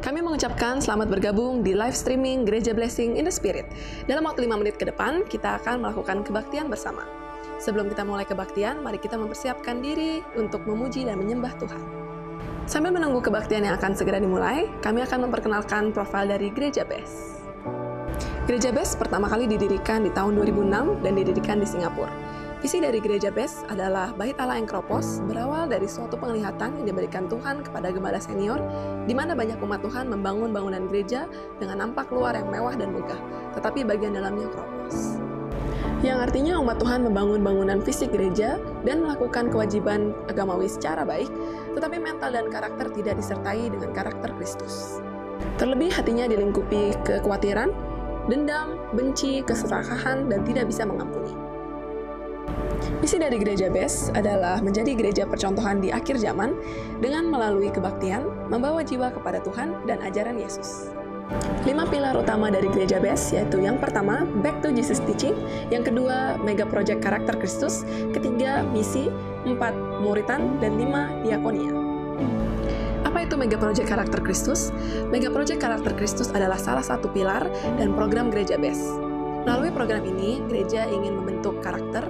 Kami mengucapkan selamat bergabung di live streaming Gereja Blessing in the Spirit. Dalam waktu 5 menit ke depan, kita akan melakukan kebaktian bersama. Sebelum kita mulai kebaktian, mari kita mempersiapkan diri untuk memuji dan menyembah Tuhan. Sambil menunggu kebaktian yang akan segera dimulai, kami akan memperkenalkan profil dari Gereja Best. Gereja Best pertama kali didirikan di tahun 2006 dan didirikan di Singapura. Visi dari Gereja Best adalah Bait Allah Enkropos berawal dari suatu penglihatan yang diberikan Tuhan kepada gembala senior, di mana banyak umat Tuhan membangun bangunan gereja dengan nampak luar yang mewah dan megah, tetapi bagian dalamnya kropos. Yang artinya umat Tuhan membangun bangunan fisik gereja dan melakukan kewajiban agamawi secara baik, tetapi mental dan karakter tidak disertai dengan karakter Kristus. Terlebih hatinya dilingkupi kekhawatiran, dendam, benci, keserakahan, dan tidak bisa mengampuni. Misi dari Gereja Best adalah menjadi gereja percontohan di akhir zaman dengan melalui kebaktian, membawa jiwa kepada Tuhan dan ajaran Yesus. 5 pilar utama dari Gereja Best yaitu yang pertama, Back to Jesus Teaching, yang kedua, Mega Project Karakter Kristus, ketiga, Misi, 4, Muritan, dan 5, Diakonia. Apa itu Mega Project Karakter Kristus? Mega Project Karakter Kristus adalah salah satu pilar dan program Gereja Best. Melalui program ini, gereja ingin membentuk karakter,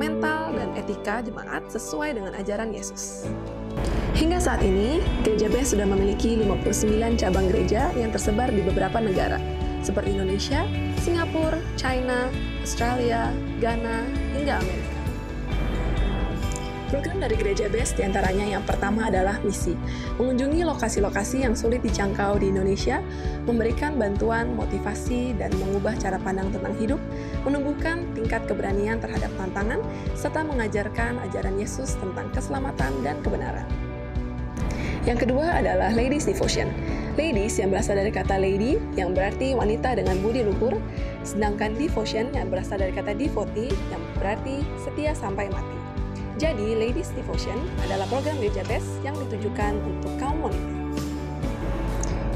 mental, dan etika jemaat sesuai dengan ajaran Yesus. Hingga saat ini, Gereja Best sudah memiliki 59 cabang gereja yang tersebar di beberapa negara, seperti Indonesia, Singapura, China, Australia, Ghana, hingga Amerika. Program dari Gereja Best diantaranya yang pertama adalah misi, mengunjungi lokasi-lokasi yang sulit dijangkau di Indonesia, memberikan bantuan, motivasi, dan mengubah cara pandang tentang hidup, menumbuhkan tingkat keberanian terhadap tantangan, serta mengajarkan ajaran Yesus tentang keselamatan dan kebenaran. Yang kedua adalah Ladies Devotion. Ladies yang berasal dari kata lady, yang berarti wanita dengan budi luhur, sedangkan devotion yang berasal dari kata devotee, yang berarti setia sampai mati. Jadi, Ladies Devotion adalah program Gereja Best yang ditujukan untuk kaum wanita.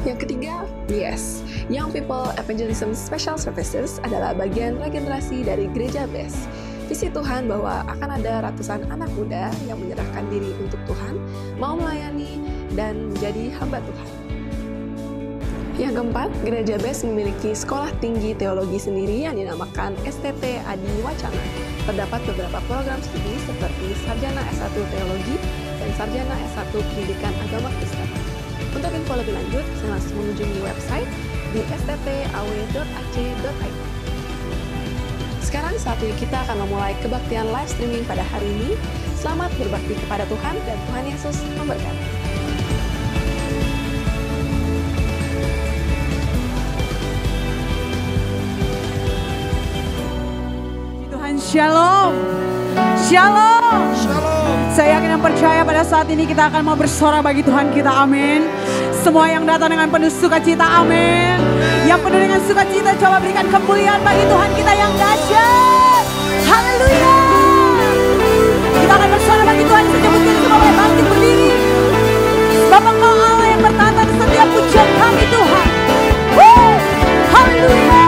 Yang ketiga, YES, Young People Evangelism Special Services adalah bagian regenerasi dari Gereja Best. Visi Tuhan bahwa akan ada ratusan anak muda yang menyerahkan diri untuk Tuhan, mau melayani, dan menjadi hamba Tuhan. Yang keempat, Gereja Best memiliki sekolah tinggi teologi sendiri yang dinamakan STT Adi Wacana. Terdapat beberapa program studi seperti Sarjana S1 Teologi dan Sarjana S1 Pendidikan Agama Kristen. Untuk info lebih lanjut, saya langsung mengunjungi website di sttaw.ac.id. Sekarang saatnya kita akan memulai kebaktian live streaming pada hari ini. Selamat berbakti kepada Tuhan dan Tuhan Yesus memberkati. Shalom, shalom, Shalom. Saya yakin dan percaya pada saat ini kita akan mau bersorak bagi Tuhan kita, amin. Semua yang datang dengan penuh sukacita, amin. Yang penuh dengan sukacita, coba berikan kemuliaan bagi Tuhan kita yang dahsyat. Haleluya. Kita akan bersorak bagi Tuhan, sejabutkan semua boleh bangkit berdiri. Sebab Engkau Allah yang bertata di setiap pujian kami Tuhan. Haleluya.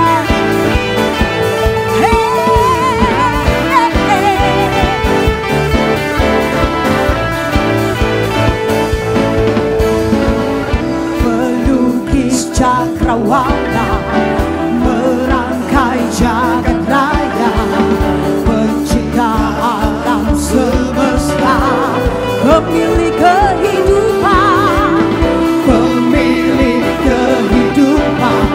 Cakrawala merangkai jagat raya, pencipta alam semesta, pemilik kehidupan, pemilik kehidupan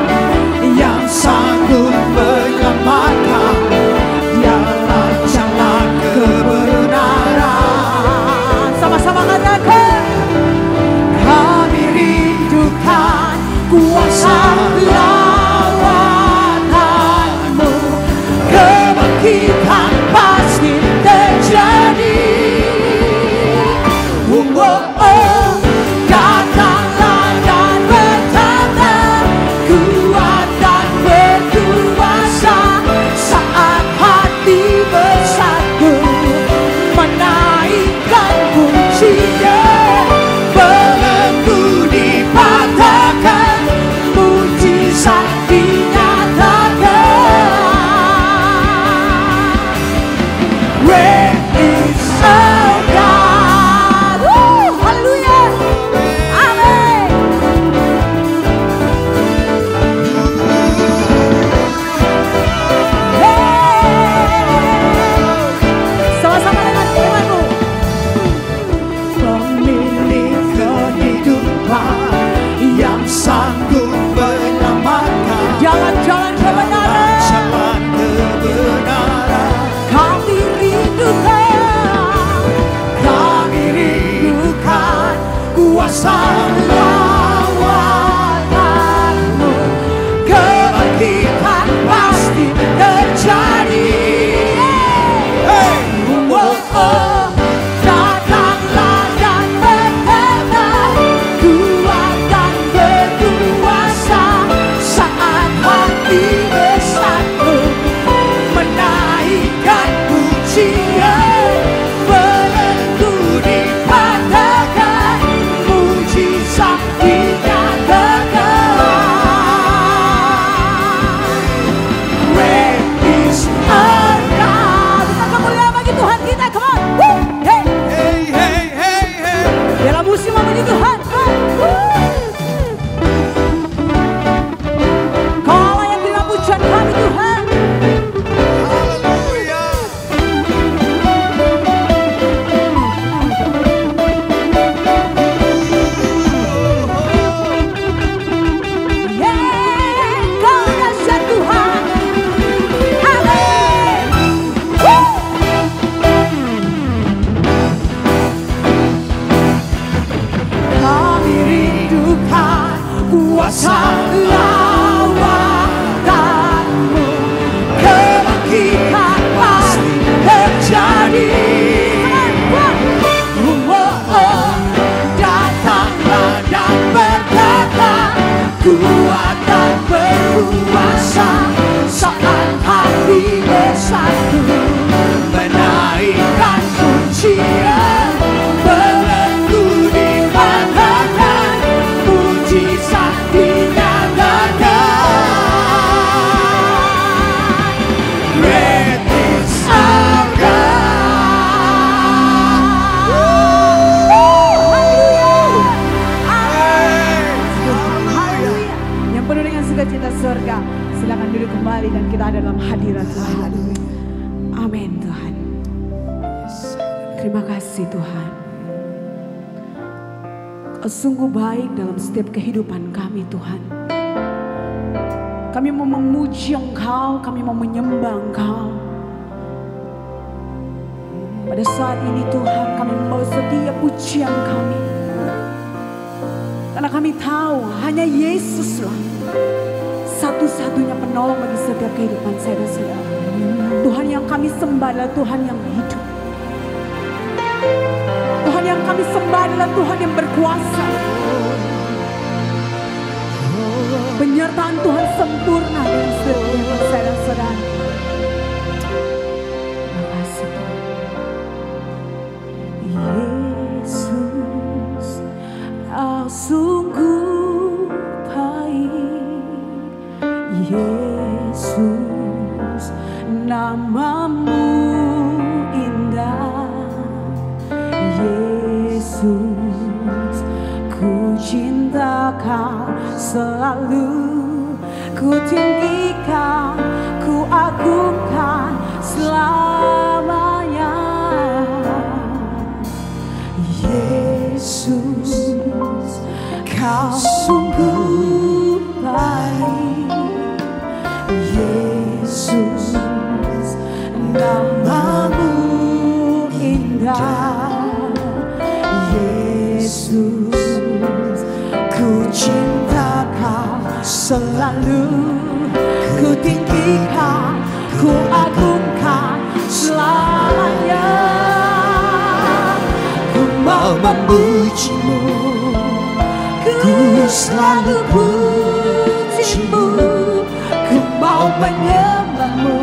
yang sanggup menyelamatkan. Dialah jalan kebenaran. Sama-sama katakan, kami rindukan kuasa lawatanmu, kebangkitan pasti terjadi. pujian belenggu dipatahkan, mujizat dinyatakan. Great is our God. Kita kemuliaan bagi Tuhan kita, come on. Hey. Hey, hey, hey, hey. Dalam musim memuji Tuhan. Kau yang terima pujian kami Tuhan. Haleluya. Yeah, kau dahsyat Tuhan. Amin. Kami rindukan kuasa lawatanmu, kebangkitan pasti terjadi. Datanglah dan berkata, kuatan berkuasa saat hati bersatu, menaikkan pujian belenggu dipatahkan, mujizat dinyatakan. Great is our God. Haleluya. Yang penuh dengan sukacita surga, silakan duduk kembali dan kita ada dalam hadirat Tuhan. Amin Tuhan. Terima kasih Tuhan. Kau sungguh baik dalam setiap kehidupan kami Tuhan. Kami mau memuji Engkau, kami mau menyembah Engkau. Pada saat ini Tuhan, kami membawa setiap pujian kami. Karena kami tahu hanya Yesuslah satu-satunya penolong bagi setiap kehidupan saya dan saudara. Tuhan yang kami sembah adalah Tuhan yang hidup. Tuhan yang kami sembah adalah Tuhan yang berkuasa. Penyertaan Tuhan sempurna dalam setiap kehidupan saya dan saudara. Terima kasih Tuhan. Yesus, Kau sungguh baik. Yesus, namamu indah. Yesus, ku cinta Kau selalu, ku tinggikan, ku agungkan selamanya. Yesus, Kau sungguh baik. Yesus, namamu indah. Yesus, ku cinta Kau selalu, ku tinggikan, ku agungkan selamanya. Ku mau memuji-Mu, ku selalu puji-Mu, ku mau menyembah-Mu,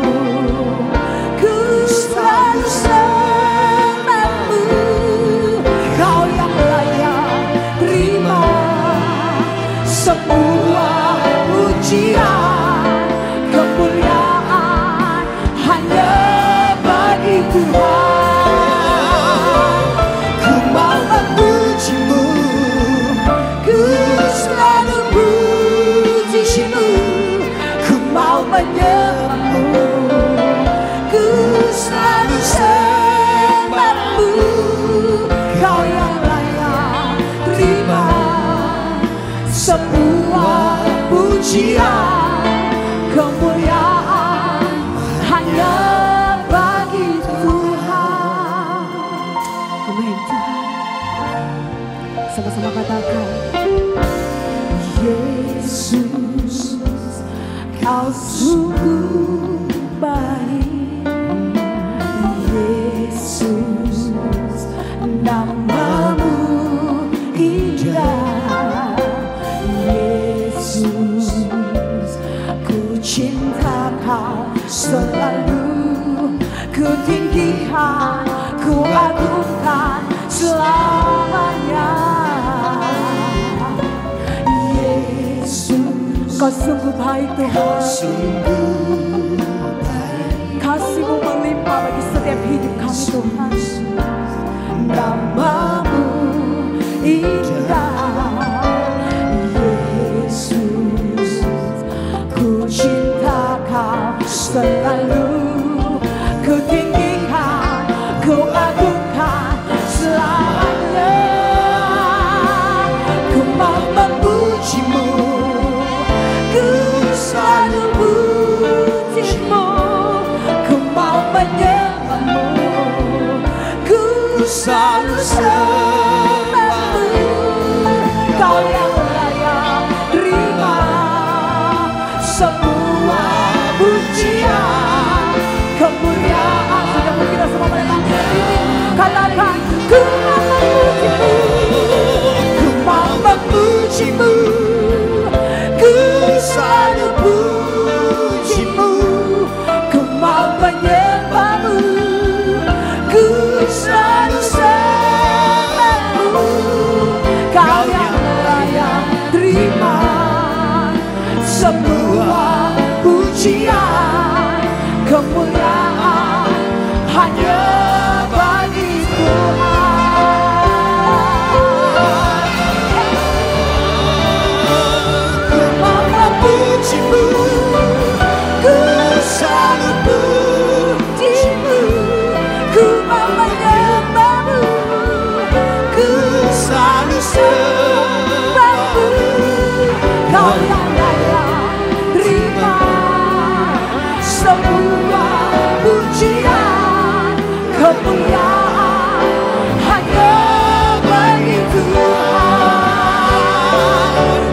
ku selalu sembah-Mu. Kau yang layak terima semua pujian, kemuliaan hanya bagi Tuhan. Ku mau memuji-Mu, ku selalu puji-Mu, ku mau menyembah-Mu, ku selalu sembah-Mu. Kau yang layak terima semua pujian, kemuliaan hanya bagi Tuhan. Amin Tuhan. Sama-sama katakan, Yesus, Kau sungguh baik. Yesus, namamu indah. Yesus, ku cinta Kau selalu, ku tinggikan, ku agungkan selamanya. Yesus, kau sungguh baik Tuhan. Kasih-Mu melimpah bagi setiap hidup kami Tuhan. Namamu indah, Yesus, ku cinta Kau selalu, ku tinggikan, ku agungkan selamanya. Ku mau memuji-Mu, ku selalu puji-Mu, ku mau menyembah-Mu, ku selalu sembah-Mu. Kau yang layak terima semua pujian, kemuliaan. Sudah pun kita semua meletakkan diri, katakan ku mau memuji-Mu, ku mau memuji-Mu, ku selalu puji-Mu, ku mau menyembah-Mu, ku selalu sembah-Mu. Kau yang layak terima semua pujian, kemuliaan hanya bagi Tuhan. Ku mau memuji-Mu, ku selalu puji-Mu, ku mau menyembah-Mu, ku selalu sembah-Mu. Kau yang layak terima semua pujian, kemuliaan hanya bagi Tuhan.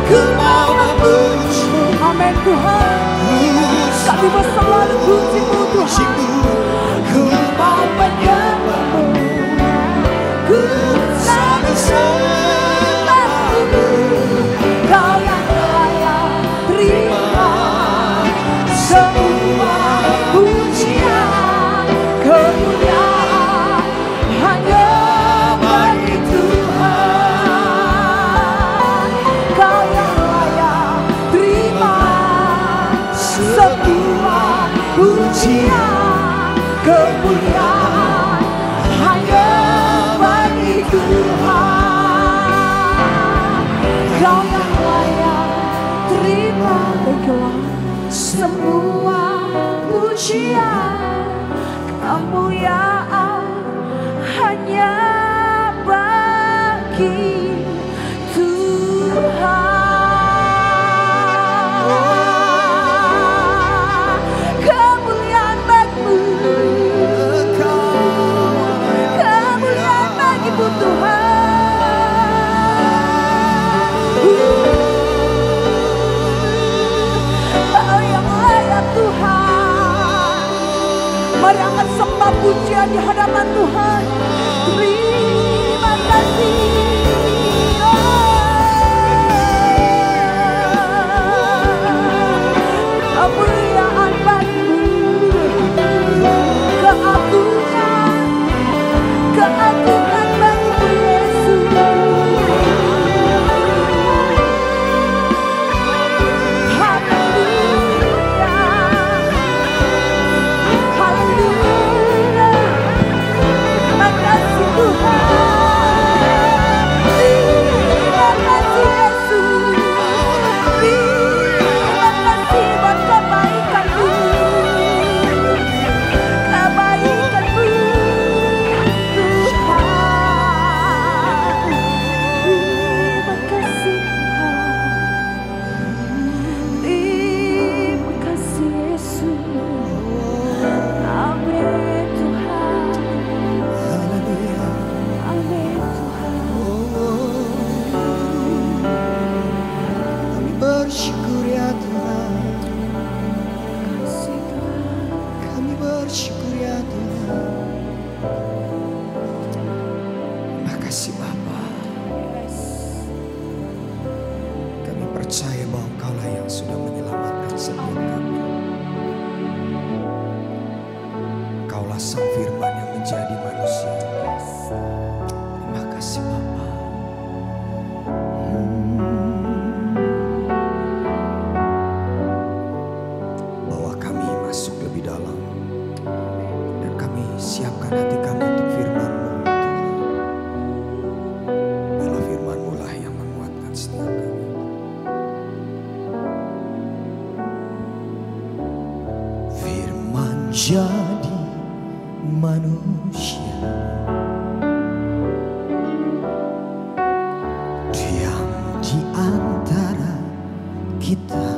Ku mau memuji-Mu, amin Tuhan. Kami mau selalu puji-Mu Tuhan. Ku mau menyembah-Mu, ku selalu sembah-Mu. Kau yang layak terima semua pujian, kemuliaan hanya bagi Tuhan. Kau yang layak terima semua pujian, kemuliaan hanya bagi Tuhan. Kau yang layak terima, baiklah, semua pujian, kemuliaan hanya bagi Tuhan. Kemuliaan bagi-Mu, kemuliaan bagi-Mu Tuhan. Kau yang layak Tuhan. Mari angkat sembah pujian di hadapan Tuhan. Terima kasih. Kemuliaan bagi-Mu, keagungan, keagungan bagi-Mu Yesus. Haleluya, haleluya. Terima kasih Tuhan, terima kasih Yesus, terima kasih buat kebaikan-Mu, kebaikan-Mu Tuhan. Terima kasih Tuhan, terima kasih Yesus. Amin Tuhan, amin Tuhan. Kami bersyukur ya Tuhan, Kasih Tuhan. kami bersyukur ya Tuhan. Terima kasih Bapa. Yes. Kami percaya bahwa Engkaulah yang sudah menyelamatkan setiap kami. Engkaulah Engkaulah Sang Firman yang menjadi manusia. Terima kasih Bapa. Bawa kami masuk lebih dalam, dan kami siapkan hati kami untuk firman-Mu, Tuhan. Biarlah firman-Mu lah yang menguatkan setiap kami. Firman jadi manusia, diam di antara kita.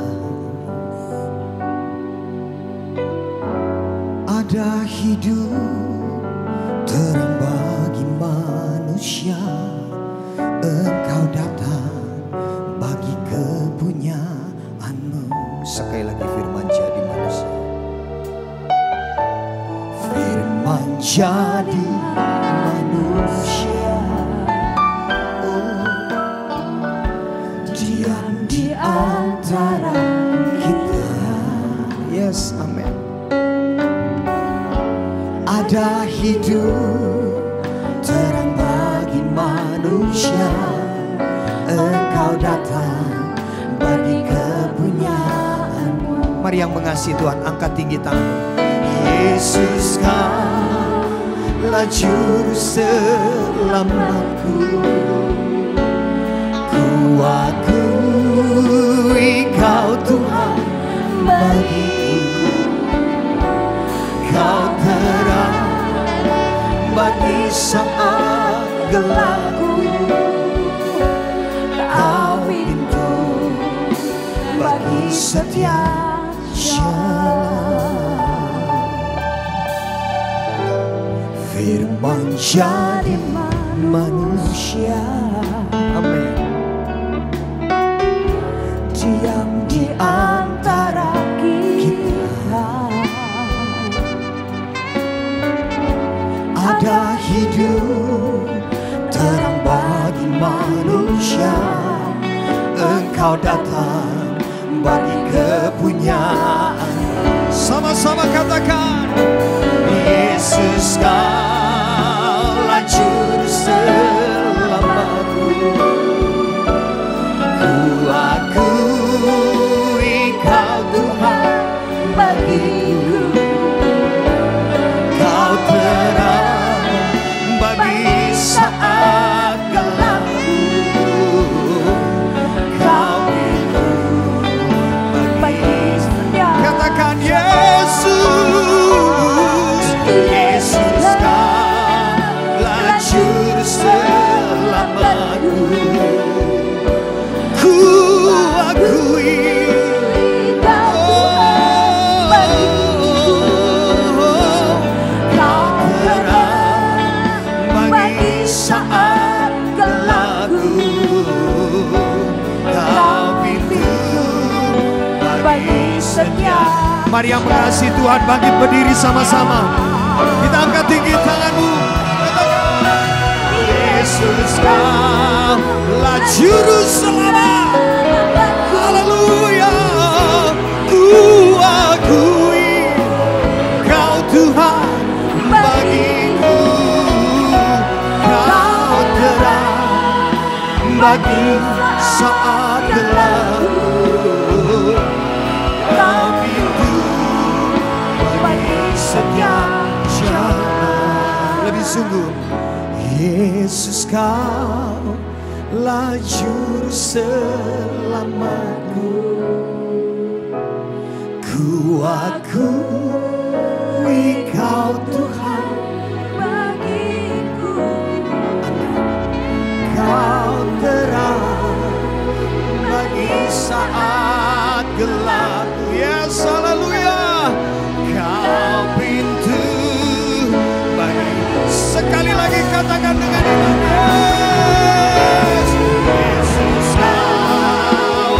Ada hidup terang bagi manusia. Engkau datang bagi kepunyaan-Mu. Sekali lagi, firman jadi manusia. Firman jadi manusia. Oh, diam di antara kita. Yes, amen. Ada hidup terang bagi manusia. Engkau datang bagi kepunyaan-Mu. Mari yang mengasihi Tuhan, angkat tinggi tanganmu. Yesus, Kaulah juru selamatku. Ku akui Kau Tuhan bagiku. Kau terang bagi saat gelapku. Kau pintu bagi setiap jalan. Firman jadi manusia. Amin. Diam di antara kita. Ada hidup terang bagi manusia. Engkau datang bagi kepunyaan. Sama-sama katakan, Yesus, Kaulah juru selamatku. Ku akui Kau Tuhan bagiku. Kau terang bagi saat gelapku. Kau pintu bagi setiap. Katakan, Yesus, Yesus, Kaulah juru selamatku. Ku akui Kau Tuhan bagiku. Kau terang bagi saat gelapku. Kau pintu bagi setiap. Mari yang mengasihi Tuhan, bangkit berdiri sama-sama. Kita angkat tinggi tanganmu. Katakan, Yesus, Kaulah juru selamat. Haleluya. Ku akui Kau Tuhan bagiku. Kau terang bagi saat gelapku. Kau pintu bagi setiap jalan. Lebih sungguh, Yesus, Kaulah juru selamatku. Ku akui Kau Tuhan bagiku. Kau terang bagi saat gelapku. Yes, haleluya. Kau pintu bagi. Sekali lagi katakan dengan iman. Yes, Yesus, Kau.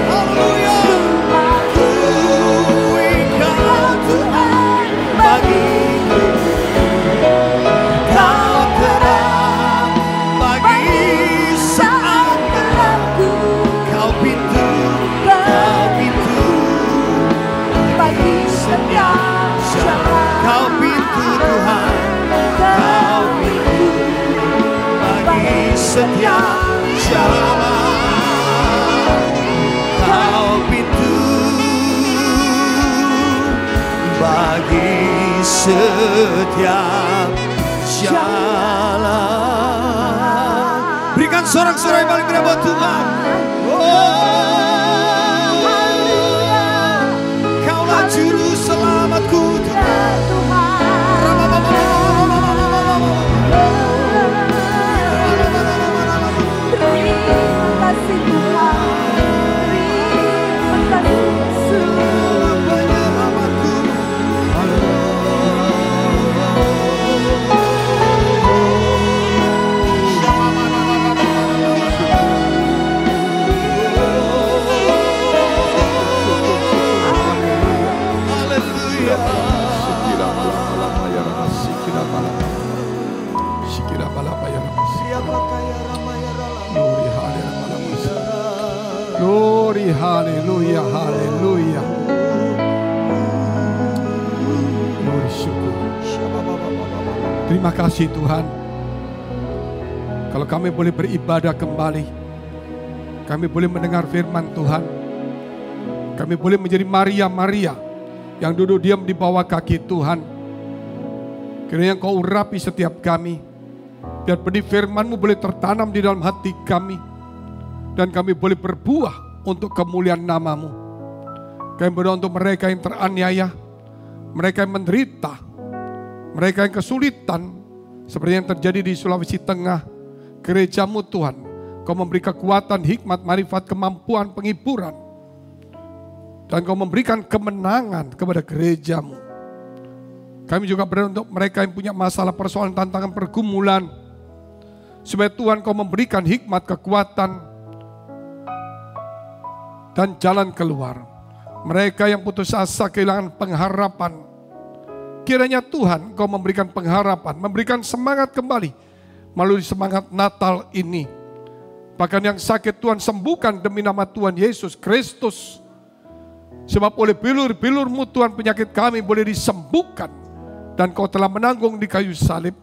Haleluya. Ku setiap jalan, Kau pintu bagi setiap jalan. Berikan sorak-sorai yang paling indah buat Tuhan. Kaulah juru selamatku Tuhan. Glory, haleluya, haleluya. Glory, syukur. Terima kasih Tuhan. Kalau kami boleh beribadah kembali, kami boleh mendengar firman Tuhan, kami boleh menjadi Maria-Maria yang duduk diam di bawah kaki Tuhan. Kiranya Engkau urapi setiap kami, biar benih firman-Mu boleh tertanam di dalam hati kami, dan kami boleh berbuah untuk kemuliaan nama-Mu. Kami berdoa untuk mereka yang teraniaya, mereka yang menderita, mereka yang kesulitan, seperti yang terjadi di Sulawesi Tengah. Gereja-Mu Tuhan, Kau memberi kekuatan, hikmat, marifat, kemampuan, penghiburan, dan Kau memberikan kemenangan kepada gereja-Mu. Kami juga berdoa untuk mereka yang punya masalah, persoalan, tantangan, pergumulan, supaya Tuhan Kau memberikan hikmat, kekuatan, dan jalan keluar. Mereka yang putus asa, kehilangan pengharapan, kiranya Tuhan Kau memberikan pengharapan, memberikan semangat kembali melalui semangat Natal ini. Bahkan yang sakit Tuhan sembuhkan demi nama Tuhan Yesus Kristus. Sebab oleh bilur-bilur-Mu Tuhan penyakit kami boleh disembuhkan, dan Kau telah menanggung di kayu salib.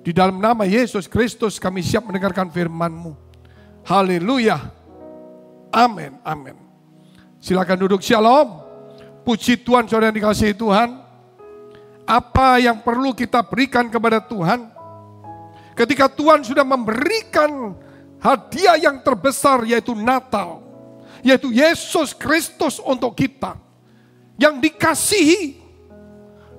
Di dalam nama Yesus Kristus kami siap mendengarkan firman-Mu. Haleluya. Amin, amin. Silakan duduk. Shalom. Puji Tuhan, saudara yang dikasihi Tuhan. Apa yang perlu kita berikan kepada Tuhan? Ketika Tuhan sudah memberikan hadiah yang terbesar, yaitu Natal, yaitu Yesus Kristus untuk kita, yang dikasihi.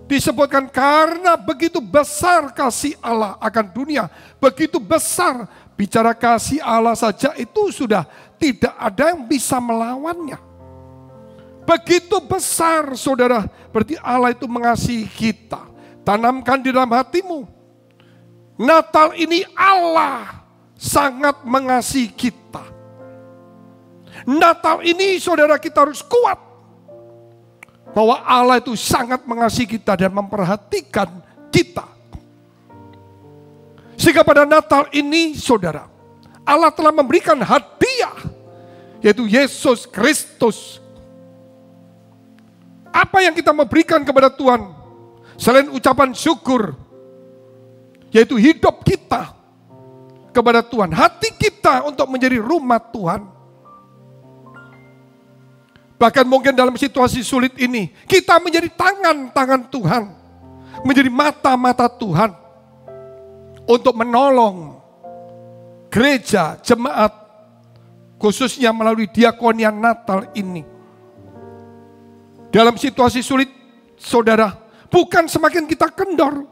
Disebutkan karena begitu besar kasih Allah akan dunia, begitu besar. Bicara kasih Allah saja itu sudah tidak ada yang bisa melawannya. Begitu besar saudara, berarti Allah itu mengasihi kita. Tanamkan di dalam hatimu, Natal ini Allah sangat mengasihi kita. Natal ini saudara kita harus kuat, bahwa Allah itu sangat mengasihi kita dan memperhatikan kita. Sehingga pada Natal ini saudara, Allah telah memberikan hadiah, yaitu Yesus Kristus. Apa yang kita memberikan kepada Tuhan selain ucapan syukur, yaitu hidup kita kepada Tuhan, hati kita untuk menjadi rumah Tuhan. Bahkan mungkin dalam situasi sulit ini, kita menjadi tangan-tangan Tuhan, menjadi mata-mata Tuhan untuk menolong gereja, jemaat, khususnya melalui diakonia Natal ini. Dalam situasi sulit, saudara, bukan semakin kita kendor.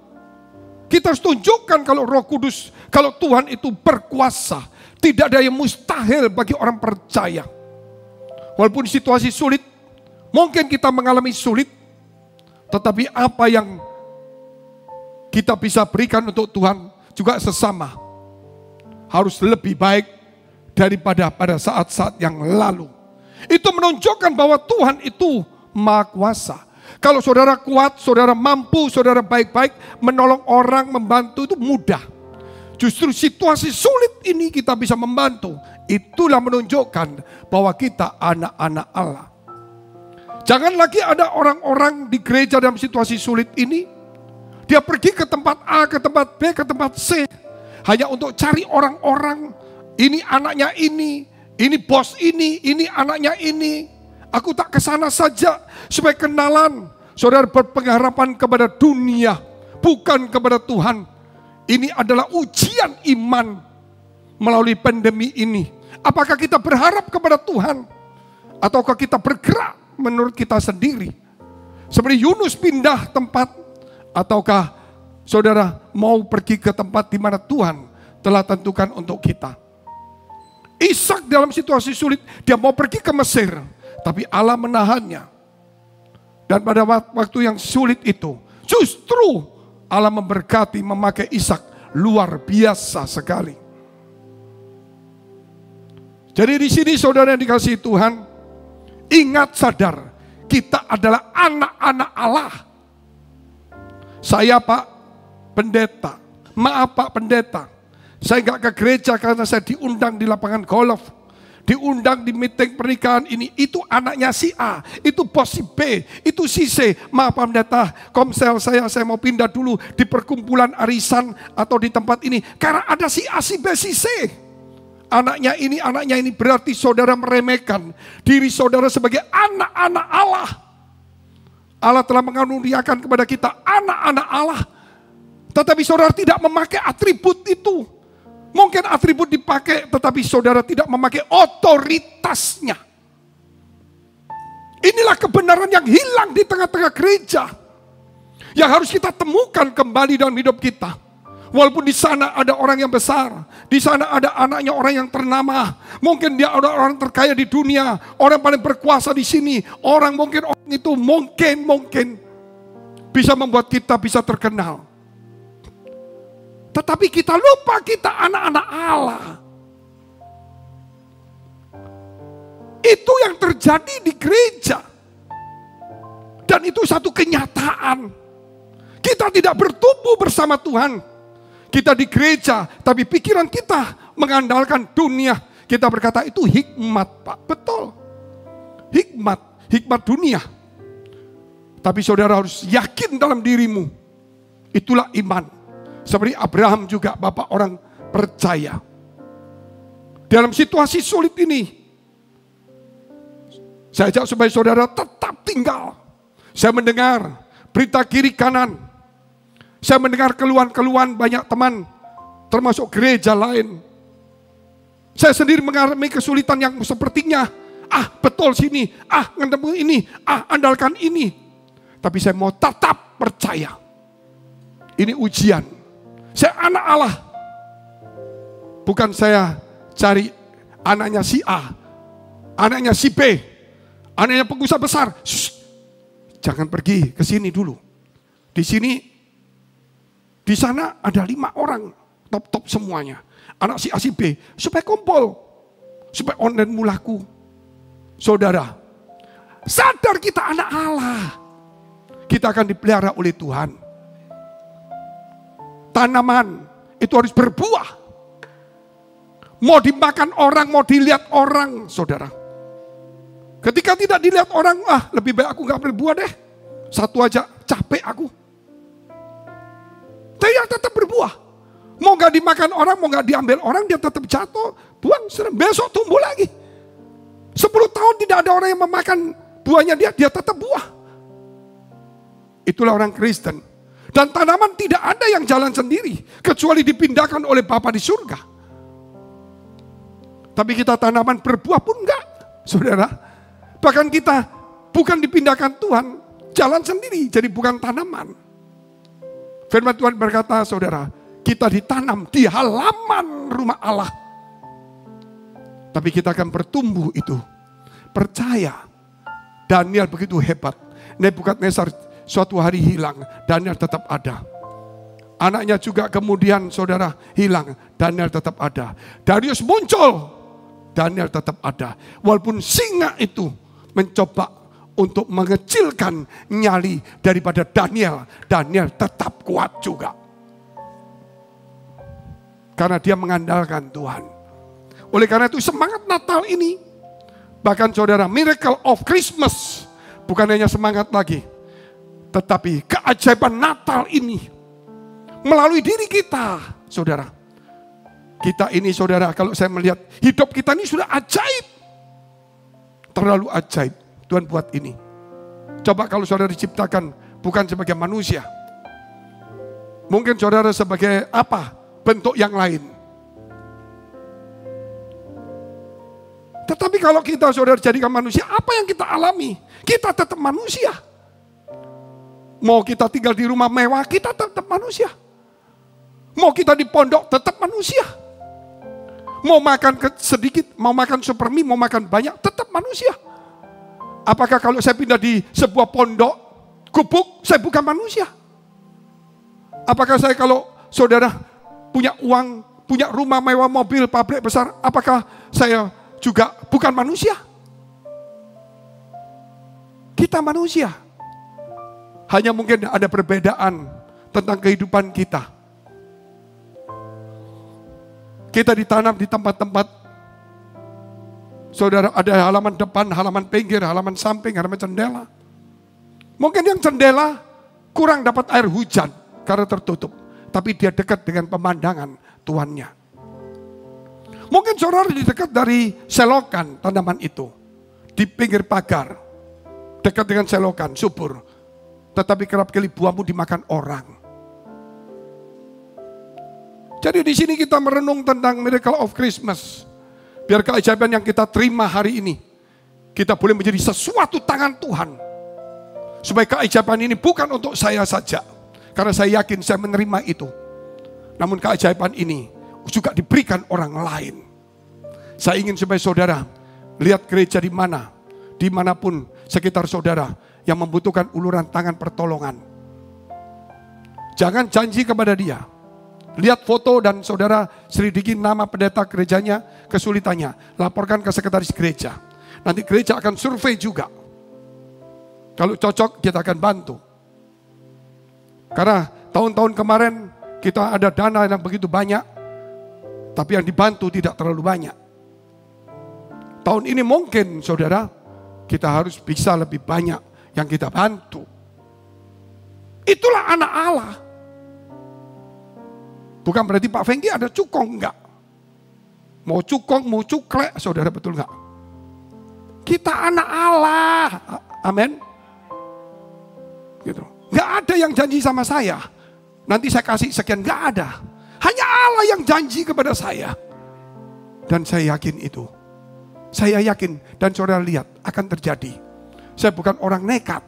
Kita harus tunjukkan kalau Roh Kudus, kalau Tuhan itu berkuasa. Tidak ada yang mustahil bagi orang percaya. Walaupun situasi sulit, mungkin kita mengalami sulit, tetapi apa yang kita bisa berikan untuk Tuhan juga sesama harus lebih baik daripada pada saat-saat yang lalu. Itu menunjukkan bahwa Tuhan itu Maha Kuasa. Kalau saudara kuat, saudara mampu, saudara baik-baik, menolong orang, membantu itu mudah. Justru situasi sulit ini kita bisa membantu. Itulah menunjukkan bahwa kita anak-anak Allah. Jangan lagi ada orang-orang di gereja dalam situasi sulit ini. Dia pergi ke tempat A, ke tempat B, ke tempat C. hanya untuk cari orang-orang, ini anaknya ini bos ini anaknya ini. Aku tak kesana saja supaya kenalan. Saudara berpengharapan kepada dunia, bukan kepada Tuhan. Ini adalah ujian iman melalui pandemi ini. Apakah kita berharap kepada Tuhan? Ataukah kita bergerak menurut kita sendiri? Seperti Yunus pindah tempat. Ataukah saudara mau pergi ke tempat di mana Tuhan telah tentukan untuk kita? Ishak dalam situasi sulit, dia mau pergi ke Mesir, tapi Allah menahannya. Dan pada waktu yang sulit itu, justru Allah memberkati, memakai Ishak luar biasa sekali. Jadi di sini saudara yang dikasihi Tuhan, ingat sadar, kita adalah anak-anak Allah. Saya Pak Pendeta, maaf Pak Pendeta, saya nggak ke gereja karena saya diundang di lapangan golf, diundang di meeting pernikahan ini. Itu anaknya si A, itu bos si B, itu si C. Maaf Pak Pendeta, komsel saya mau pindah dulu di perkumpulan arisan atau di tempat ini karena ada si A, si B, si C. Anaknya ini berarti saudara meremehkan diri saudara sebagai anak-anak Allah. Allah telah mengaruniakan kepada kita anak-anak Allah. Tetapi saudara tidak memakai atribut itu. Mungkin atribut dipakai, tetapi saudara tidak memakai otoritasnya. Inilah kebenaran yang hilang di tengah-tengah gereja, yang harus kita temukan kembali dalam hidup kita. Walaupun di sana ada orang yang besar, di sana ada anaknya orang yang ternama, mungkin dia ada orang terkaya di dunia, orang paling berkuasa di sini, orang itu mungkin bisa membuat kita bisa terkenal. Tetapi kita lupa kita anak-anak Allah. Itu yang terjadi di gereja. Dan itu satu kenyataan. Kita tidak bertumbuh bersama Tuhan. Kita di gereja, tapi pikiran kita mengandalkan dunia. Kita berkata itu hikmat Pak, betul. Hikmat dunia. Tapi saudara harus yakin dalam dirimu. Itulah iman. Seperti Abraham juga, bapak orang percaya. Dalam situasi sulit ini, saya ajak supaya saudara tetap tinggal. Saya mendengar berita kiri kanan. Saya mendengar keluhan-keluhan banyak teman, termasuk gereja lain. Saya sendiri mengalami kesulitan yang sepertinya, betul sini, ngedemu ini, andalkan ini. Tapi saya mau tetap percaya. Ini ujian. Saya anak Allah. Bukan saya cari anaknya si A, anaknya si B, anaknya pengusaha besar. Shh, jangan pergi ke sini dulu. Di sini, di sana ada 5 orang, top semuanya. Anak si A, si B, supaya kumpul. Supaya online mulaku. Saudara, sadar kita anak Allah. Kita akan dipelihara oleh Tuhan. Tanaman itu harus berbuah. Mau dimakan orang, mau dilihat orang, saudara. Ketika tidak dilihat orang, lebih baik aku gak berbuah deh. Satu aja, capek aku. Dia tetap berbuah. Mau gak dimakan orang, mau gak diambil orang, dia tetap jatuh. Buang, besok tumbuh lagi. 10 tahun tidak ada orang yang memakan buahnya dia tetap buah. Itulah orang Kristen. Dan tanaman tidak ada yang jalan sendiri, kecuali dipindahkan oleh Bapa di surga. Tapi kita tanaman berbuah pun enggak, saudara. Bahkan kita bukan dipindahkan Tuhan, jalan sendiri, jadi bukan tanaman. Firman Tuhan berkata, saudara, kita ditanam di halaman rumah Allah. Tapi kita akan bertumbuh itu. Percaya. Daniel begitu hebat. Nebukadnezar suatu hari hilang, Daniel tetap ada. Anaknya juga kemudian saudara hilang, Daniel tetap ada. Darius muncul, Daniel tetap ada. Walaupun singa itu mencoba untuk mengecilkan nyali daripada Daniel, Daniel tetap kuat juga. Karena dia mengandalkan Tuhan. Oleh karena itu semangat Natal ini, bahkan saudara, miracle of Christmas, bukan hanya semangat lagi, tetapi keajaiban Natal ini melalui diri kita, saudara. Kita ini saudara, kalau saya melihat hidup kita ini sudah ajaib. Terlalu ajaib Tuhan buat ini. Coba kalau saudara diciptakan bukan sebagai manusia. Mungkin saudara sebagai apa? Bentuk yang lain. Tetapi kalau kita saudara jadikan manusia, apa yang kita alami? Kita tetap manusia. Mau kita tinggal di rumah mewah, kita tetap manusia. Mau kita di pondok, tetap manusia. Mau makan sedikit, mau makan supermi, mau makan banyak, tetap manusia. Apakah kalau saya pindah di sebuah pondok, gubuk, saya bukan manusia? Apakah saya kalau saudara punya uang, punya rumah mewah, mobil, pabrik besar, apakah saya juga bukan manusia? Kita manusia. Hanya mungkin ada perbedaan tentang kehidupan kita. Kita ditanam di tempat-tempat, saudara, ada halaman depan, halaman pinggir, halaman samping, halaman jendela. Mungkin yang jendela kurang dapat air hujan karena tertutup. Tapi dia dekat dengan pemandangan tuannya. Mungkin saudara dekat dari selokan tanaman itu. Di pinggir pagar. Dekat dengan selokan, subur. Tetapi kerap kali buahmu dimakan orang. Jadi di sini kita merenung tentang miracle of Christmas. Biar keajaiban yang kita terima hari ini, kita boleh menjadi sesuatu tangan Tuhan. Supaya keajaiban ini bukan untuk saya saja. Karena saya yakin saya menerima itu. Namun keajaiban ini juga diberikan orang lain. Saya ingin supaya saudara lihat gereja di mana, dimanapun sekitar saudara yang membutuhkan uluran tangan pertolongan. Jangan janji kepada dia. Lihat foto dan saudara selidiki nama pendeta gerejanya, kesulitannya. Laporkan ke sekretaris gereja. Nanti gereja akan survei juga. Kalau cocok kita akan bantu. Karena tahun-tahun kemarin kita ada dana yang begitu banyak. Tapi yang dibantu tidak terlalu banyak. Tahun ini mungkin saudara kita harus bisa lebih banyak yang kita bantu. Itulah anak Allah. Bukan berarti Pak Fengki ada cukong, enggak. Mau cukong, mau cuklek, saudara, betul enggak? Kita anak Allah, amin. Gitu. Enggak ada yang janji sama saya. Nanti saya kasih sekian, enggak ada. Hanya Allah yang janji kepada saya. Dan saya yakin itu. Saya yakin dan saudara lihat akan terjadi. Saya bukan orang nekat.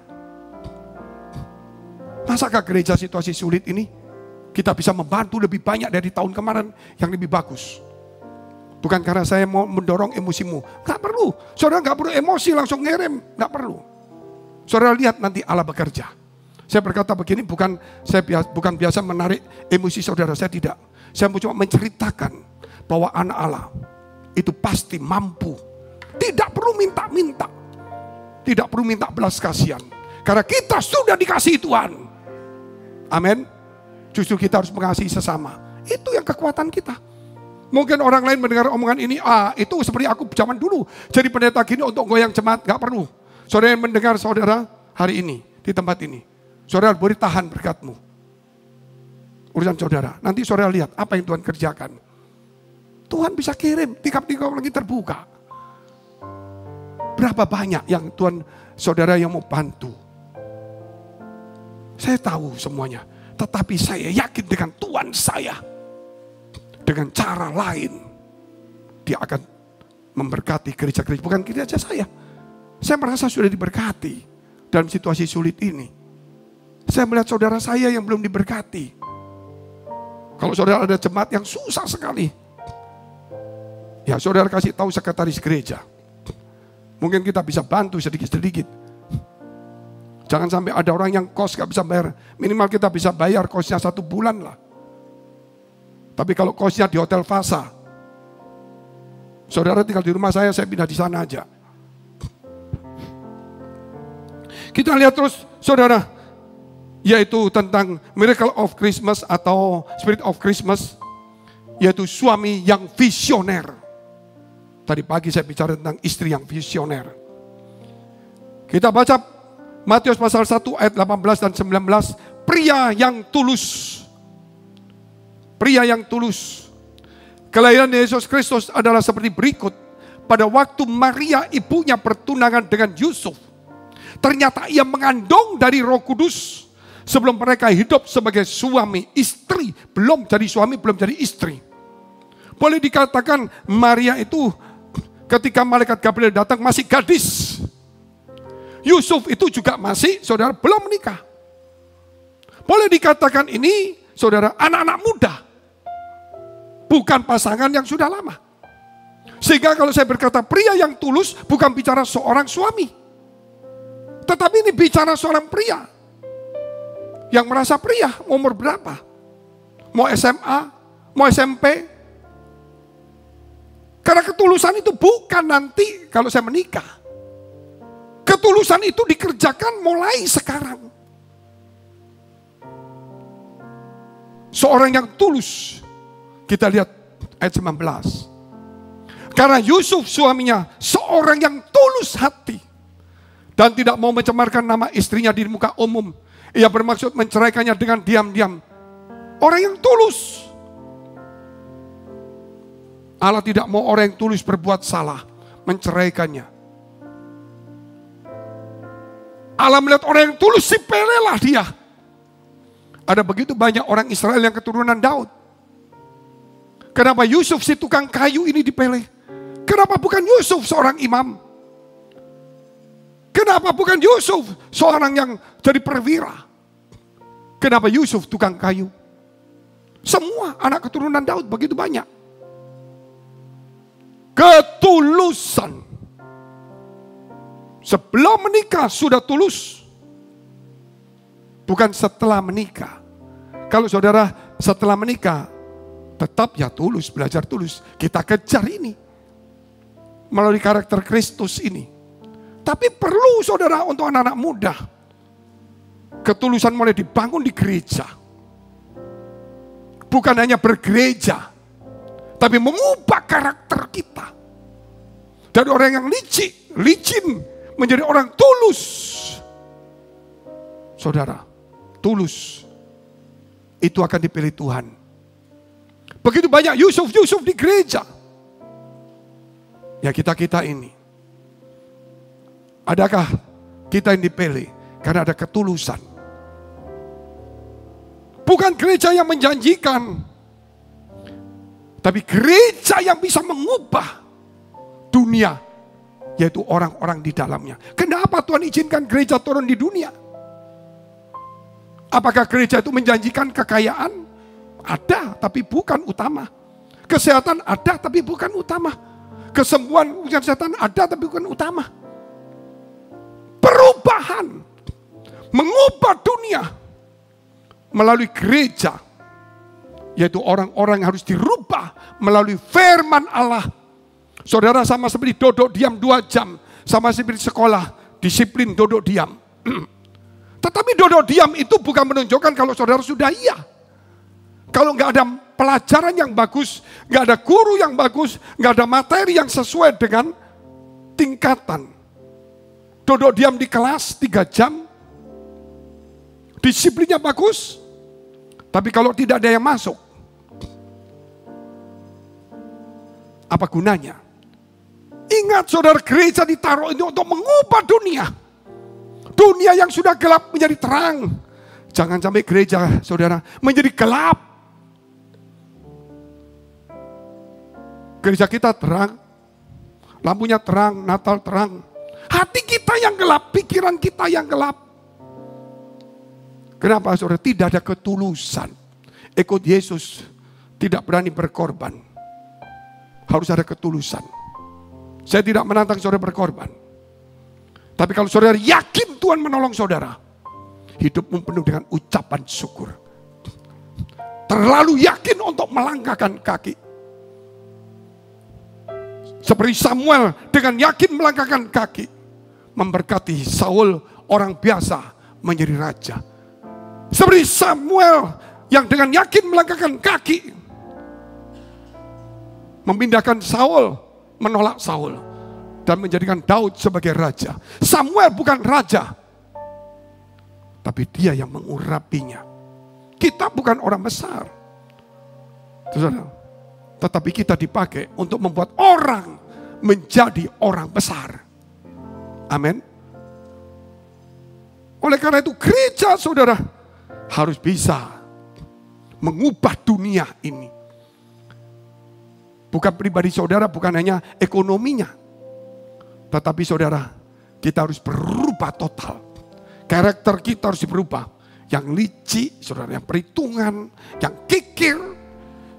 Masakah gereja situasi sulit ini? Kita bisa membantu lebih banyak dari tahun kemarin yang lebih bagus. Bukan karena saya mau mendorong emosimu. Gak perlu. Saudara gak perlu emosi langsung ngirim. Gak perlu. Saudara lihat nanti Allah bekerja. Saya berkata begini bukan biasa menarik emosi saudara. Saya tidak. Saya cuma menceritakan bahwa anak Allah itu pasti mampu. Tidak perlu minta-minta. Tidak perlu minta belas kasihan. Karena kita sudah dikasihi Tuhan. Amin. Justru kita harus mengasihi sesama. Itu yang kekuatan kita. Mungkin orang lain mendengar omongan ini, itu seperti aku zaman dulu. Jadi pendeta gini untuk goyang jemaat, gak perlu. Saudara yang mendengar saudara hari ini, di tempat ini. Saudara boleh tahan berkatmu. Urusan saudara. Nanti saudara lihat apa yang Tuhan kerjakan. Tuhan bisa kirim, tingkap-tingkap lagi terbuka. Berapa banyak yang Tuhan, saudara yang mau bantu. Saya tahu semuanya. Tetapi saya yakin dengan Tuhan saya. Dengan cara lain. Dia akan memberkati gereja-gereja. Bukan gereja saya. Saya merasa sudah diberkati. Dalam situasi sulit ini. Saya melihat saudara saya yang belum diberkati. Kalau saudara ada jemaat yang susah sekali. Ya saudara kasih tahu sekretaris gereja. Mungkin kita bisa bantu sedikit-sedikit. Jangan sampai ada orang yang kos gak bisa bayar. Minimal kita bisa bayar kosnya 1 bulan lah. Tapi kalau kosnya di Hotel Fasa. Saudara tinggal di rumah saya pindah di sana aja. Kita lihat terus saudara. Yaitu tentang Miracle of Christmas atau Spirit of Christmas. Yaitu suami yang visioner. Tadi pagi saya bicara tentang istri yang visioner. Kita baca Matius pasal 1 ayat 18 dan 19. Pria yang tulus. Pria yang tulus. Kelahiran Yesus Kristus adalah seperti berikut. Pada waktu Maria ibunya bertunangan dengan Yusuf, ternyata ia mengandung dari Roh Kudus sebelum mereka hidup sebagai suami istri. Belum jadi suami, belum jadi istri. Boleh dikatakan Maria itu ketika malaikat Gabriel datang masih gadis. Yusuf itu juga masih, saudara, belum menikah. Boleh dikatakan ini, saudara, anak-anak muda. Bukan pasangan yang sudah lama. Sehingga kalau saya berkata pria yang tulus, bukan bicara seorang suami. Tetapi ini bicara seorang pria. Yang merasa pria, umur berapa? Mau SMA, mau SMP. Karena ketulusan itu bukan nanti kalau saya menikah. Ketulusan itu dikerjakan mulai sekarang. Seorang yang tulus. Kita lihat ayat 19. Karena Yusuf suaminya seorang yang tulus hati. Dan tidak mau mencemarkan nama istrinya di muka umum. Ia bermaksud menceraikannya dengan diam-diam. Orang yang tulus. Allah tidak mau orang yang tulus berbuat salah. Menceraikannya. Allah melihat orang yang tulus, sepelelah dia. Ada begitu banyak orang Israel yang keturunan Daud. Kenapa Yusuf si tukang kayu ini dipilih? Kenapa bukan Yusuf seorang imam? Kenapa bukan Yusuf seorang yang jadi perwira? Kenapa Yusuf tukang kayu? Semua anak keturunan Daud begitu banyak. Ketulusan. Sebelum menikah sudah tulus. Bukan setelah menikah. Kalau saudara setelah menikah, tetap ya tulus, belajar tulus. Kita kejar ini. Melalui karakter Kristus ini. Tapi perlu saudara untuk anak-anak muda. Ketulusan mulai dibangun di gereja. Bukan hanya bergereja. Tapi mengubah karakter kita. Dari orang yang licin. Menjadi orang tulus. Saudara, tulus. Itu akan dipilih Tuhan. Begitu banyak Yusuf di gereja. Ya kita ini. Adakah kita yang dipilih? Karena ada ketulusan. Bukan gereja yang menjanjikan. Tapi gereja yang bisa mengubah dunia. Yaitu orang-orang di dalamnya. Kenapa Tuhan izinkan gereja turun di dunia? Apakah gereja itu menjanjikan kekayaan? Ada, tapi bukan utama. Kesehatan ada, tapi bukan utama. Kesembuhan kesehatan ada, tapi bukan utama. Perubahan. Mengubah dunia. Melalui gereja. Yaitu orang-orang yang harus dirubah melalui firman Allah. Saudara sama seperti duduk diam 2 jam. Sama seperti sekolah, disiplin duduk diam. Tetapi duduk diam itu bukan menunjukkan kalau saudara sudah iya. Kalau nggak ada pelajaran yang bagus, nggak ada guru yang bagus, nggak ada materi yang sesuai dengan tingkatan. Duduk diam di kelas 3 jam, disiplinnya bagus, tapi kalau tidak ada yang masuk, apa gunanya? Ingat saudara, gereja ditaruh ini untuk mengubah dunia. Dunia yang sudah gelap menjadi terang. Jangan sampai gereja saudara menjadi gelap. Gereja kita terang. Lampunya terang, Natal terang. Hati kita yang gelap, pikiran kita yang gelap. Kenapa saudara? Tidak ada ketulusan. Ikut Yesus tidak berani berkorban. Harus ada ketulusan. Saya tidak menantang saudara berkorban. Tapi kalau saudara yakin Tuhan menolong saudara, hidupmu penuh dengan ucapan syukur. Terlalu yakin untuk melangkahkan kaki. Seperti Samuel dengan yakin melangkahkan kaki. Memberkati Saul orang biasa menjadi raja. Seperti Samuel yang dengan yakin melangkahkan kaki. Memindahkan Saul. Menolak Saul dan menjadikan Daud sebagai raja. Samuel bukan raja, tapi dia yang mengurapinya. Kita bukan orang besar. Saudara, Tetapi kita dipakai untuk membuat orang menjadi orang besar. Amin. Oleh karena itu gereja saudara harus bisa mengubah dunia ini. Bukan pribadi saudara, bukan hanya ekonominya. Tetapi saudara, kita harus berubah total. Karakter kita harus berubah. Yang licik, saudara, yang perhitungan, yang kikir.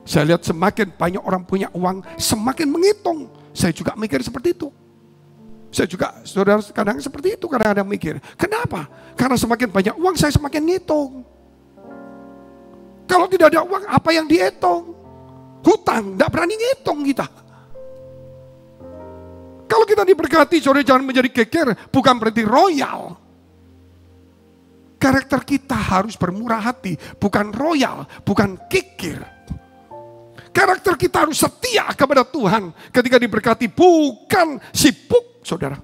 Saya lihat semakin banyak orang punya uang, semakin menghitung. Saya juga mikir seperti itu. Saya juga, saudara, kadang seperti itu, kadang-kadang mikir. Kenapa? Karena semakin banyak uang, saya semakin ngitung. Kalau tidak ada uang, apa yang dihitung? Hutang, tidak berani ngitung kita. Kalau kita diberkati, saudara jangan menjadi kekir, bukan berarti royal. Karakter kita harus bermurah hati, bukan royal, bukan kikir. Karakter kita harus setia kepada Tuhan ketika diberkati, bukan sibuk, saudara.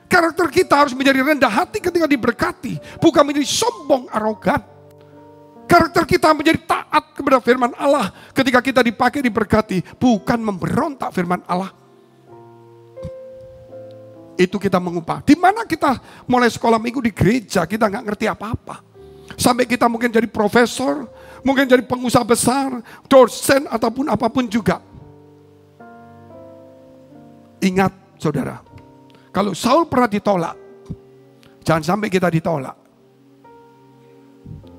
Karakter kita harus menjadi rendah hati ketika diberkati, bukan menjadi sombong, arogan. Karakter kita menjadi taat kepada firman Allah ketika kita dipakai diberkati, bukan memberontak firman Allah. Itu kita mengubah. Di mana kita mulai sekolah minggu di gereja, kita nggak ngerti apa-apa. Sampai kita mungkin jadi profesor, mungkin jadi pengusaha besar, dosen ataupun apapun juga. Ingat saudara, kalau Saul pernah ditolak, jangan sampai kita ditolak.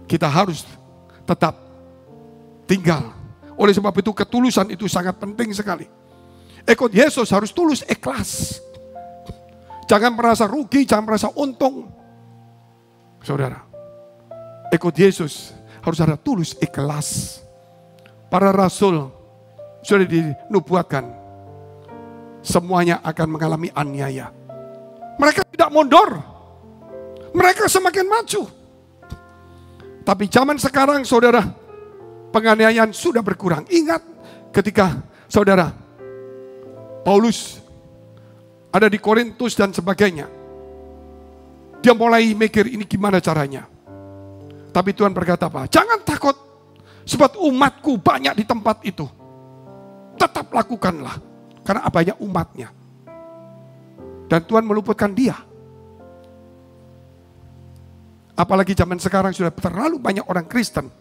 Kita harus tetap tinggal. Oleh sebab itu ketulusan itu sangat penting sekali. Ikut Yesus harus tulus, ikhlas. Jangan merasa rugi, jangan merasa untung. Saudara, ikut Yesus harus ada tulus, ikhlas. Para rasul sudah dinubuatkan, semuanya akan mengalami aniaya. Mereka tidak mundur, mereka semakin maju. Tapi zaman sekarang saudara, penganiayaan sudah berkurang. Ingat ketika saudara Paulus ada di Korintus dan sebagainya. Dia mulai mikir ini gimana caranya. Tapi Tuhan berkata apa? Jangan takut. Sebab umatku banyak di tempat itu. Tetap lakukanlah. Karena banyak umatnya. Dan Tuhan meluputkan dia. Apalagi zaman sekarang sudah terlalu banyak orang Kristen.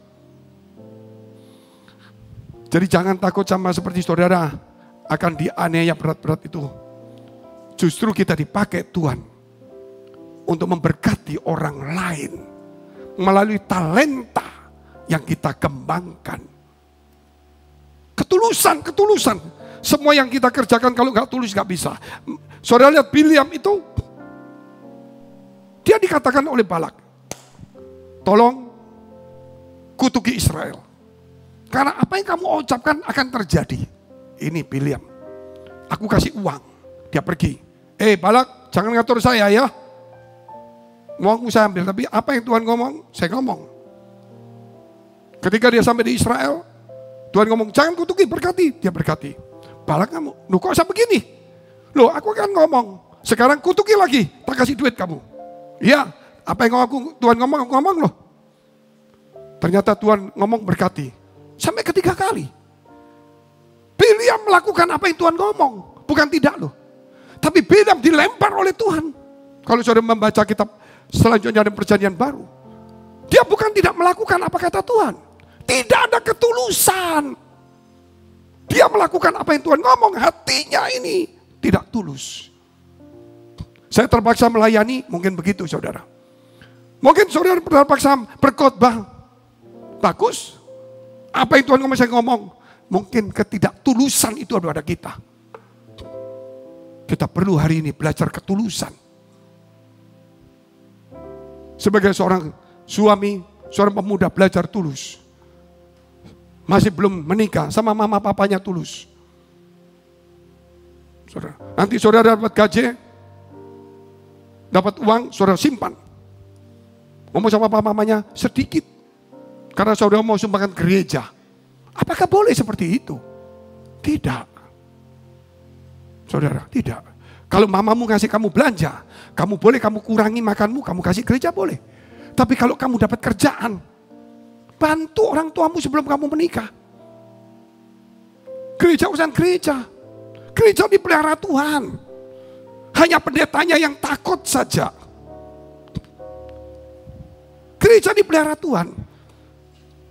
Jadi jangan takut sama seperti saudara akan dianiaya berat-berat itu. Justru kita dipakai Tuhan untuk memberkati orang lain melalui talenta yang kita kembangkan. Ketulusan. Semua yang kita kerjakan kalau nggak tulus nggak bisa. Saudara lihat Bileam itu, dia dikatakan oleh Balak, tolong kutuki Israel. Karena apa yang kamu ucapkan akan terjadi. Ini Bileam, aku kasih uang, dia pergi. Balak, jangan ngatur saya ya. Uangku saya ambil, tapi apa yang Tuhan ngomong, saya ngomong. Ketika dia sampai di Israel, Tuhan ngomong, jangan kutuki, berkati. Dia berkati. Balak kamu, lu kok saya begini? Loh, aku kan ngomong, sekarang kutuki lagi, tak kasih duit kamu. Iya, apa yang Tuhan ngomong, aku ngomong loh. Ternyata Tuhan ngomong berkati. Sampai ketiga kali. Bileam melakukan apa yang Tuhan ngomong, bukan tidak loh. Tapi Bileam dilempar oleh Tuhan. Kalau saudara membaca kitab selanjutnya dan perjanjian baru, dia bukan tidak melakukan apa kata Tuhan. Tidak ada ketulusan. Dia melakukan apa yang Tuhan ngomong, hatinya ini tidak tulus. Saya terpaksa melayani, mungkin begitu saudara. Mungkin saudara terpaksa berkhotbah, bagus. Apa yang Tuhan ngomong, saya ngomong. Mungkin ketidaktulusan itu ada pada kita. Kita perlu hari ini belajar ketulusan. Sebagai seorang suami, seorang pemuda belajar tulus. Masih belum menikah, sama mama papanya tulus. Saudara, nanti saudara dapat gaji, dapat uang, saudara simpan. Ngomong sama papa mamanya sedikit. Karena saudara mau sumbangkan gereja. Apakah boleh seperti itu? Tidak. Saudara, tidak. Kalau mamamu ngasih kamu belanja, kamu boleh kamu kurangi makanmu, kamu kasih gereja boleh. Tapi kalau kamu dapat kerjaan, bantu orang tuamu sebelum kamu menikah. Gereja urusan gereja. Gereja dipelihara Tuhan. Hanya pendetanya yang takut saja. Gereja dipelihara Tuhan.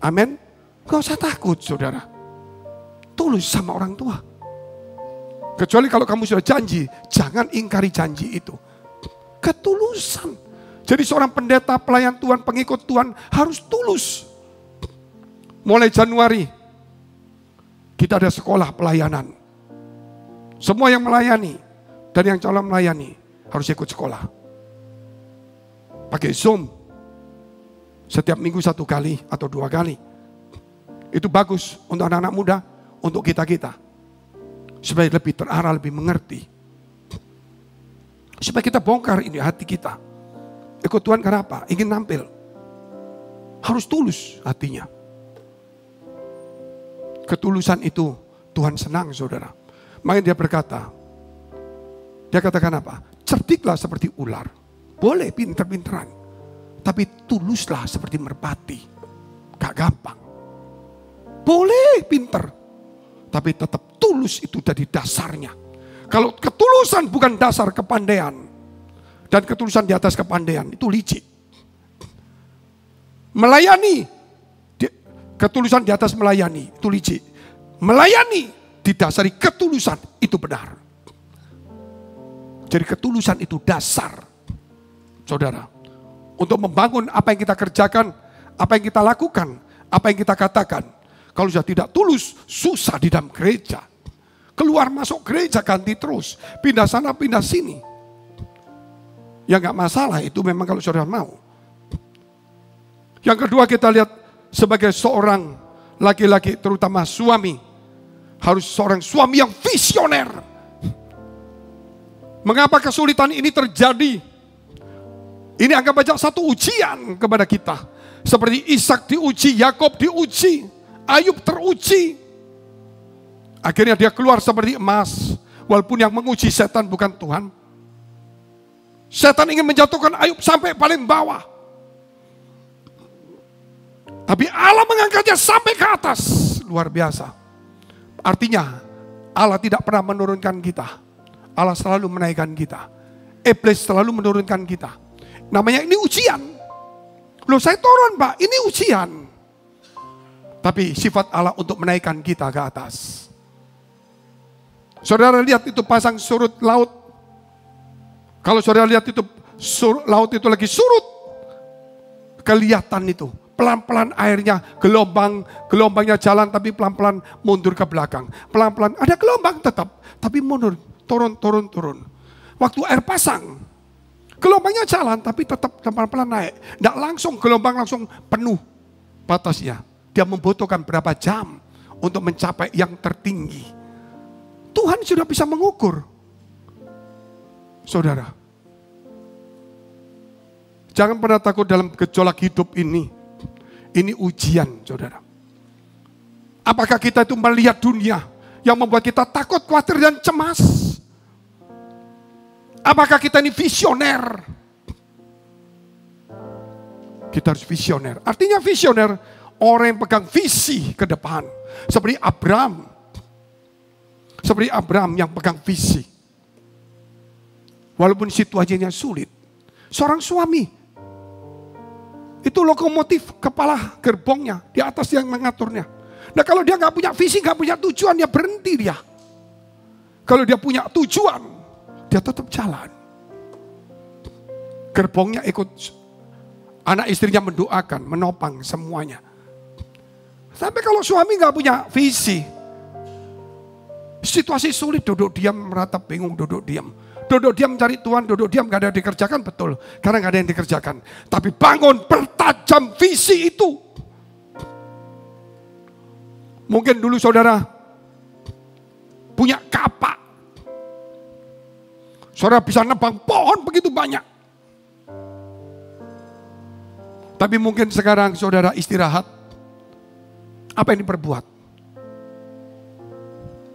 Amin. Gak usah takut saudara. Tulus sama orang tua. Kecuali kalau kamu sudah janji, jangan ingkari janji itu. Ketulusan. Jadi seorang pendeta, pelayan Tuhan, pengikut Tuhan harus tulus. Mulai Januari, kita ada sekolah pelayanan. Semua yang melayani dan yang calon melayani harus ikut sekolah. Pakai Zoom. Setiap minggu 1 kali atau 2 kali. Itu bagus untuk anak-anak muda, untuk kita-kita. Supaya lebih terarah, lebih mengerti. Supaya kita bongkar ini hati kita. Ikut Tuhan kenapa? Ingin nampil. Harus tulus hatinya. Ketulusan itu Tuhan senang saudara. Makanya dia berkata. Dia katakan apa? Cerdiklah seperti ular. Boleh pinter-pinteran. Tapi tuluslah seperti merpati. Gak gampang. Boleh pinter. Tapi tetap tulus itu jadi dasarnya. Kalau ketulusan bukan dasar kepandaian. Dan ketulusan di atas kepandaian itu licik. Melayani. Ketulusan di atas melayani itu licik. Melayani didasari ketulusan itu benar. Jadi ketulusan itu dasar. Saudara. Untuk membangun apa yang kita kerjakan, apa yang kita lakukan, apa yang kita katakan. Kalau sudah tidak tulus, susah di dalam gereja. Keluar masuk gereja ganti terus. Pindah sana, pindah sini. Ya gak masalah, itu memang kalau saudara mau. Yang kedua kita lihat sebagai seorang laki-laki terutama suami. Harus seorang suami yang visioner. Mengapa kesulitan ini terjadi? Ini anggap aja satu ujian kepada kita. Seperti Ishak diuji, Yakob diuji, Ayub teruji. Akhirnya dia keluar seperti emas. Walaupun yang menguji setan bukan Tuhan. Setan ingin menjatuhkan Ayub sampai paling bawah. Tapi Allah mengangkatnya sampai ke atas. Luar biasa. Artinya Allah tidak pernah menurunkan kita. Allah selalu menaikkan kita. Iblis selalu menurunkan kita. Namanya ini ujian. Loh saya turun Pak, ini ujian. Tapi sifat Allah untuk menaikkan kita ke atas. Saudara lihat itu pasang surut laut. Kalau saudara lihat itu laut itu lagi surut. Kelihatan itu. Pelan-pelan airnya gelombangnya jalan tapi pelan-pelan mundur ke belakang. Pelan-pelan ada gelombang tetap. Tapi mundur, turun. Waktu air pasang. Gelombangnya jalan tapi tetap pelan-pelan naik. Tidak langsung gelombang langsung penuh batasnya. Dia membutuhkan berapa jam untuk mencapai yang tertinggi. Tuhan sudah bisa mengukur. Saudara. Jangan pernah takut dalam gejolak hidup ini. Ini ujian saudara. Apakah kita itu melihat dunia yang membuat kita takut, khawatir dan cemas? Apakah kita ini visioner? Kita harus visioner. Artinya visioner, orang yang pegang visi ke depan. Seperti Abraham. Seperti Abraham yang pegang visi. Walaupun situasinya sulit. Seorang suami. Itu lokomotif kepala gerbongnya. Di atas yang mengaturnya. Nah kalau dia gak punya visi, gak punya tujuan, dia berhenti dia. Kalau dia punya tujuan, dia tetap jalan. Gerbongnya ikut. Anak istrinya mendoakan, menopang semuanya. Sampai kalau suami gak punya visi. Situasi sulit, duduk diam, meratap, bingung, duduk diam. Duduk diam mencari Tuhan, duduk diam gak ada yang dikerjakan, betul. Karena gak ada yang dikerjakan. Tapi bangun, pertajam visi itu. Mungkin dulu saudara punya kapak. Saudara bisa nebang pohon begitu banyak. Tapi mungkin sekarang saudara istirahat. Apa yang diperbuat?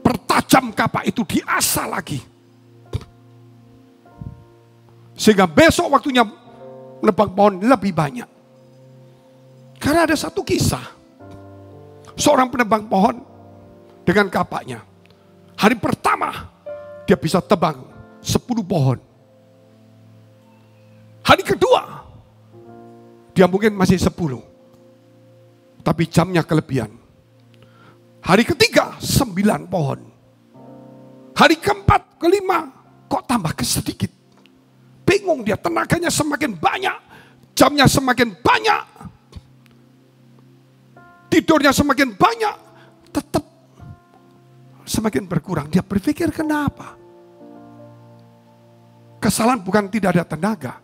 Pertajam kapak itu diasah lagi. Sehingga besok waktunya nebang pohon lebih banyak. Karena ada satu kisah. Seorang penebang pohon dengan kapaknya. Hari pertama dia bisa tebang 10 pohon. Hari kedua dia mungkin masih 10. Tapi jamnya kelebihan. Hari ketiga 9 pohon. Hari keempat, kelima kok tambah sedikit. Bingung dia, tenaganya semakin banyak. Jamnya semakin banyak. Tidurnya semakin banyak. Tetap semakin berkurang. Dia berpikir kenapa? Kesalahan bukan tidak ada tenaga.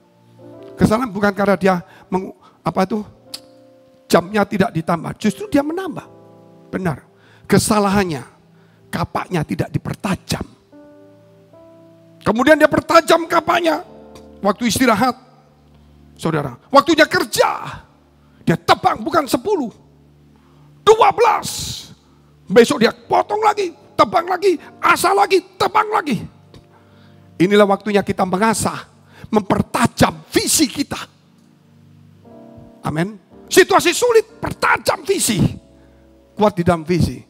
Kesalahan bukan karena dia jamnya tidak ditambah. Justru dia menambah. Benar. Kesalahannya kapaknya tidak dipertajam. Kemudian dia pertajam kapaknya waktu istirahat. Saudara, waktunya kerja. Dia tebang bukan 10. 12. Besok dia potong lagi, tebang lagi, asah lagi, tebang lagi. Inilah waktunya kita mengasah, mempertajam visi kita. Amin. Situasi sulit, pertajam visi. Kuat di dalam visi.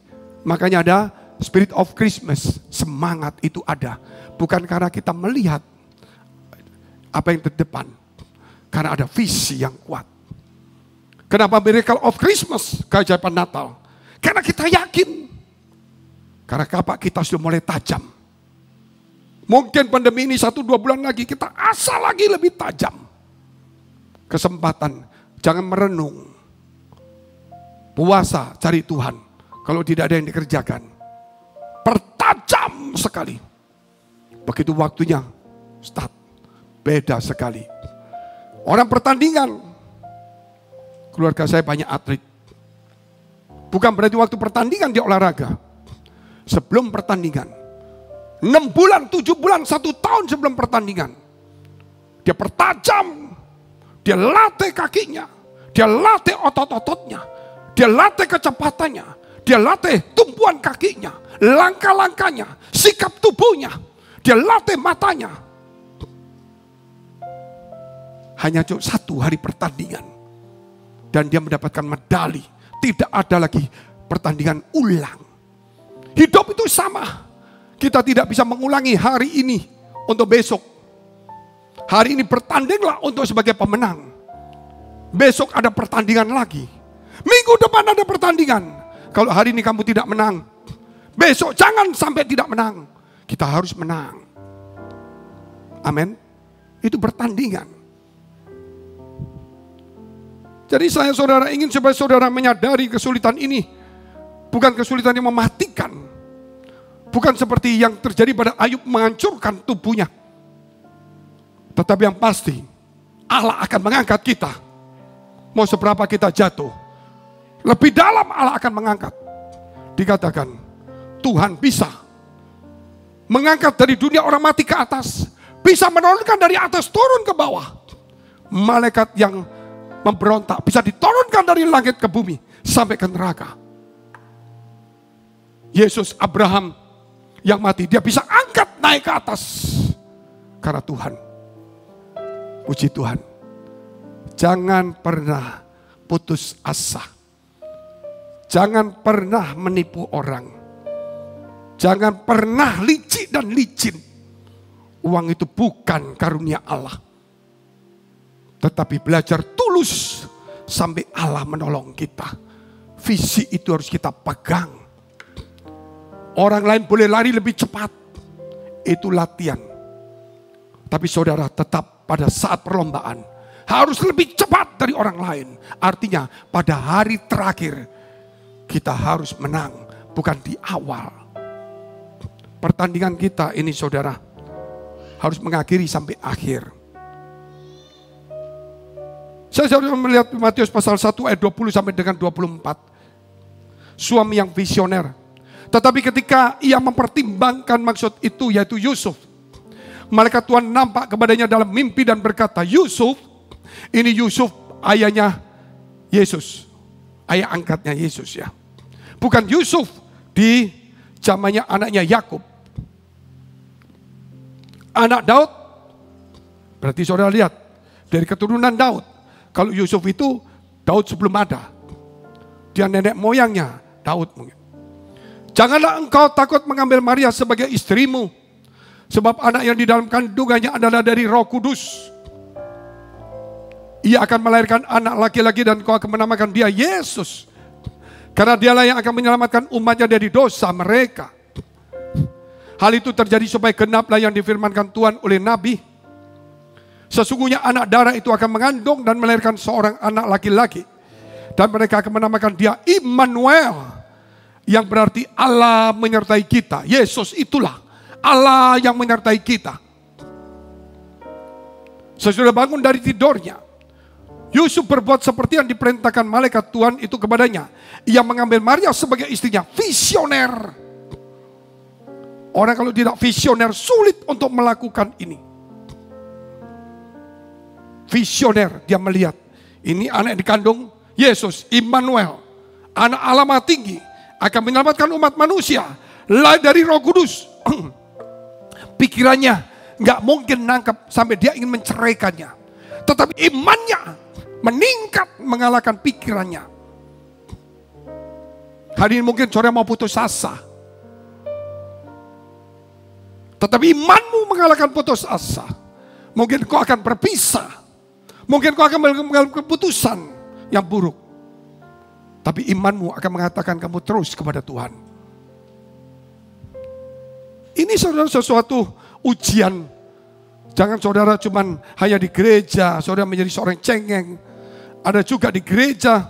Makanya ada Spirit of Christmas. Semangat itu ada. Bukan karena kita melihat apa yang terdepan. Karena ada visi yang kuat. Kenapa Miracle of Christmas? Keajaiban Natal. Karena kita yakin. Karena kapak kita sudah mulai tajam. Mungkin pandemi ini 1-2 bulan lagi kita asal lagi lebih tajam. Kesempatan. Jangan merenung. Puasa cari Tuhan. Kalau tidak ada yang dikerjakan. Pertajam sekali. Begitu waktunya start. Beda sekali. Orang pertandingan. Keluarga saya banyak atlet. Bukan berarti waktu pertandingan dia olahraga. Sebelum pertandingan. 6 bulan, 7 bulan, 1 tahun sebelum pertandingan. Dia pertajam. Dia latih kakinya. Dia latih otot-ototnya. Dia latih kecepatannya. Dia latih tumpuan kakinya. Langkah-langkahnya. Sikap tubuhnya. Dia latih matanya. Hanya cuma 1 hari pertandingan. Dan dia mendapatkan medali. Tidak ada lagi pertandingan ulang. Hidup itu sama. Kita tidak bisa mengulangi hari ini untuk besok. Hari ini bertandinglah untuk sebagai pemenang. Besok ada pertandingan lagi. Minggu depan ada pertandingan. Kalau hari ini kamu tidak menang, besok jangan sampai tidak menang. Kita harus menang. Amin. Itu pertandingan. Jadi saya saudara ingin supaya saudara menyadari kesulitan ini. Bukan kesulitan yang mematikan. Bukan seperti yang terjadi pada Ayub menghancurkan tubuhnya. Tetapi yang pasti Allah akan mengangkat kita. Mau seberapa kita jatuh. Lebih dalam Allah akan mengangkat. Dikatakan Tuhan bisa mengangkat dari dunia orang mati ke atas. Bisa menurunkan dari atas turun ke bawah. Malaikat yang memberontak bisa diturunkan dari langit ke bumi sampai ke neraka. Yesus Abraham yang mati dia bisa angkat naik ke atas karena Tuhan. Puji Tuhan. Jangan pernah putus asa. Jangan pernah menipu orang. Jangan pernah licik dan licin. Uang itu bukan karunia Allah. Tetapi belajar tulus sampai Allah menolong kita. Visi itu harus kita pegang. Orang lain boleh lari lebih cepat. Itu latihan. Tapi saudara tetap pada saat perlombaan. Harus lebih cepat dari orang lain. Artinya pada hari terakhir. Kita harus menang. Bukan di awal. Pertandingan kita ini saudara. Harus mengakhiri sampai akhir. Saya sudah melihat Matius pasal 1 ayat 20 sampai dengan 24. Suami yang visioner. Tetapi ketika ia mempertimbangkan maksud itu yaitu Yusuf. Malaikat Tuhan nampak kepadanya dalam mimpi dan berkata, Yusuf, ini Yusuf ayahnya Yesus. Ayah angkatnya Yesus ya. Bukan Yusuf di zamannya anaknya Yakub. Anak Daud. Berarti saudara lihat. Dari keturunan Daud. Kalau Yusuf itu Daud sebelum ada. Dia nenek moyangnya Daud mungkin. Janganlah engkau takut mengambil Maria sebagai istrimu, sebab anak yang di dalam kandungannya adalah dari Roh Kudus. Ia akan melahirkan anak laki-laki dan kau akan menamakan dia Yesus. Karena dialah yang akan menyelamatkan umatnya dari dosa mereka. Hal itu terjadi supaya genaplah yang difirmankan Tuhan oleh Nabi. Sesungguhnya anak darah itu akan mengandung dan melahirkan seorang anak laki-laki. Dan mereka akan menamakan dia Immanuel. Yang berarti Allah menyertai kita. Yesus itulah Allah yang menyertai kita. Sesudah bangun dari tidurnya, Yusuf berbuat seperti yang diperintahkan malaikat Tuhan itu kepadanya. Ia mengambil Maria sebagai istrinya. Visioner. Orang kalau tidak visioner sulit untuk melakukan ini. Visioner, dia melihat ini anak yang dikandung Yesus, Immanuel, anak Allah Maha Tinggi, akan menyelamatkan umat manusia dari Roh Kudus. Pikirannya nggak mungkin nangkep sampai dia ingin menceraikannya, tetapi imannya meningkat mengalahkan pikirannya. Hari ini mungkin saudara mau putus asa, tetapi imanmu mengalahkan putus asa. Mungkin kau akan berpisah, mungkin kau akan mengambil keputusan yang buruk, tapi imanmu akan mengatakan kamu terus kepada Tuhan. Ini saudara sesuatu ujian. Jangan saudara cuman hanya di gereja, saudara menjadi seorang cengeng. Ada juga di gereja,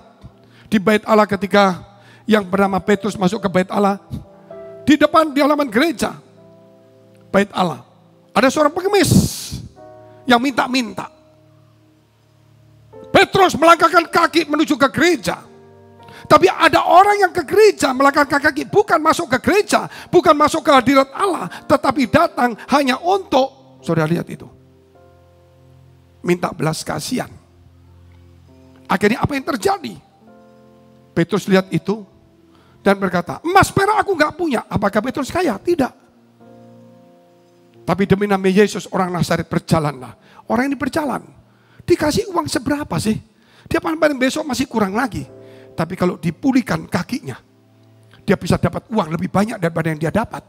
di bait Allah ketika yang bernama Petrus masuk ke bait Allah. Di depan di halaman gereja, bait Allah, ada seorang pengemis yang minta-minta. Petrus melangkahkan kaki menuju ke gereja. Tapi ada orang yang ke gereja melangkahkan kaki, bukan masuk ke gereja, bukan masuk ke hadirat Allah, tetapi datang hanya untuk, saudara lihat itu, minta belas kasihan. Akhirnya apa yang terjadi? Petrus lihat itu dan berkata, emas perak aku gak punya. Apakah Petrus kaya? Tidak. Tapi demi nama Yesus orang Nazaret berjalanlah. Orang ini berjalan, dikasih uang seberapa sih? Dia paling besok masih kurang lagi. Tapi kalau dipulihkan kakinya, dia bisa dapat uang lebih banyak daripada yang dia dapat.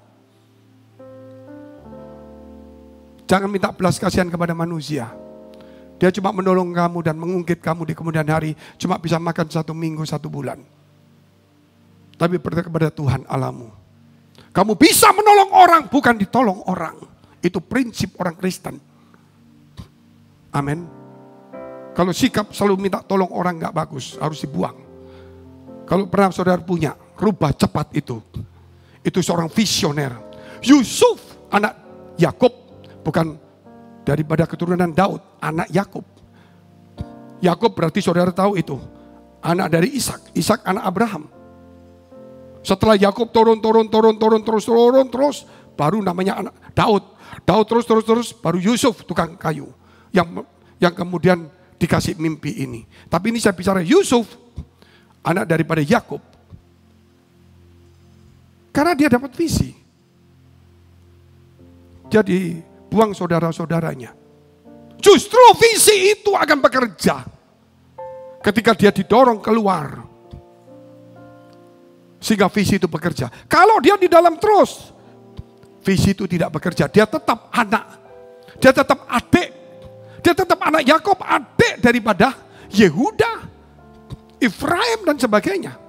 Jangan minta belas kasihan kepada manusia. Dia cuma menolong kamu dan mengungkit kamu di kemudian hari. Cuma bisa makan 1 minggu, 1 bulan. Tapi percaya kepada Tuhan Allahmu. Kamu bisa menolong orang, bukan ditolong orang. Itu prinsip orang Kristen. Amin. Kalau sikap selalu minta tolong orang gak bagus, harus dibuang. Kalau pernah saudara punya, rubah cepat itu. Itu seorang visioner. Yusuf, anak Yakub, bukan daripada keturunan Daud, anak Yakub. Yakub berarti saudara tahu itu, anak dari Ishak, Ishak anak Abraham. Setelah Yakub turun, terus, baru namanya anak Daud. Daud terus, baru Yusuf tukang kayu. Yang kemudian dikasih mimpi ini. Tapi ini saya bicara Yusuf, anak daripada Yakub. Karena dia dapat visi. Jadi buang saudara-saudaranya. Justru visi itu akan bekerja ketika dia didorong keluar. Sehingga visi itu bekerja. Kalau dia di dalam terus, visi itu tidak bekerja. Dia tetap anak. Dia tetap adik. Dia tetap anak Yakub, adik daripada Yehuda, Efraim dan sebagainya.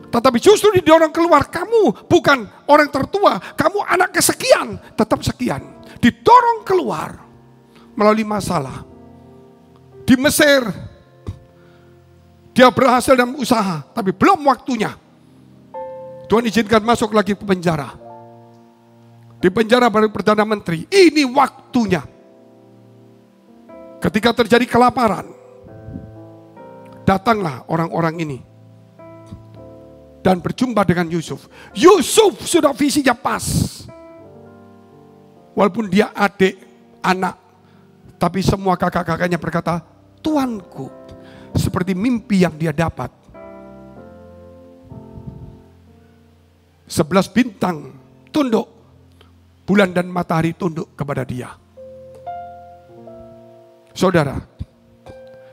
Tetapi justru didorong keluar, kamu bukan orang tertua, kamu anak kesekian, tetap sekian. Didorong keluar melalui masalah. Di Mesir, dia berhasil dalam usaha, tapi belum waktunya. Tuhan izinkan masuk lagi ke penjara. Di penjara baru Perdana Menteri, ini waktunya. Ketika terjadi kelaparan, datanglah orang-orang ini dan berjumpa dengan Yusuf. Yusuf sudah visinya pas. Walaupun dia adik, anak, tapi semua kakak-kakaknya berkata, Tuanku, seperti mimpi yang dia dapat. 11 bintang tunduk, bulan dan matahari tunduk kepada dia. Saudara,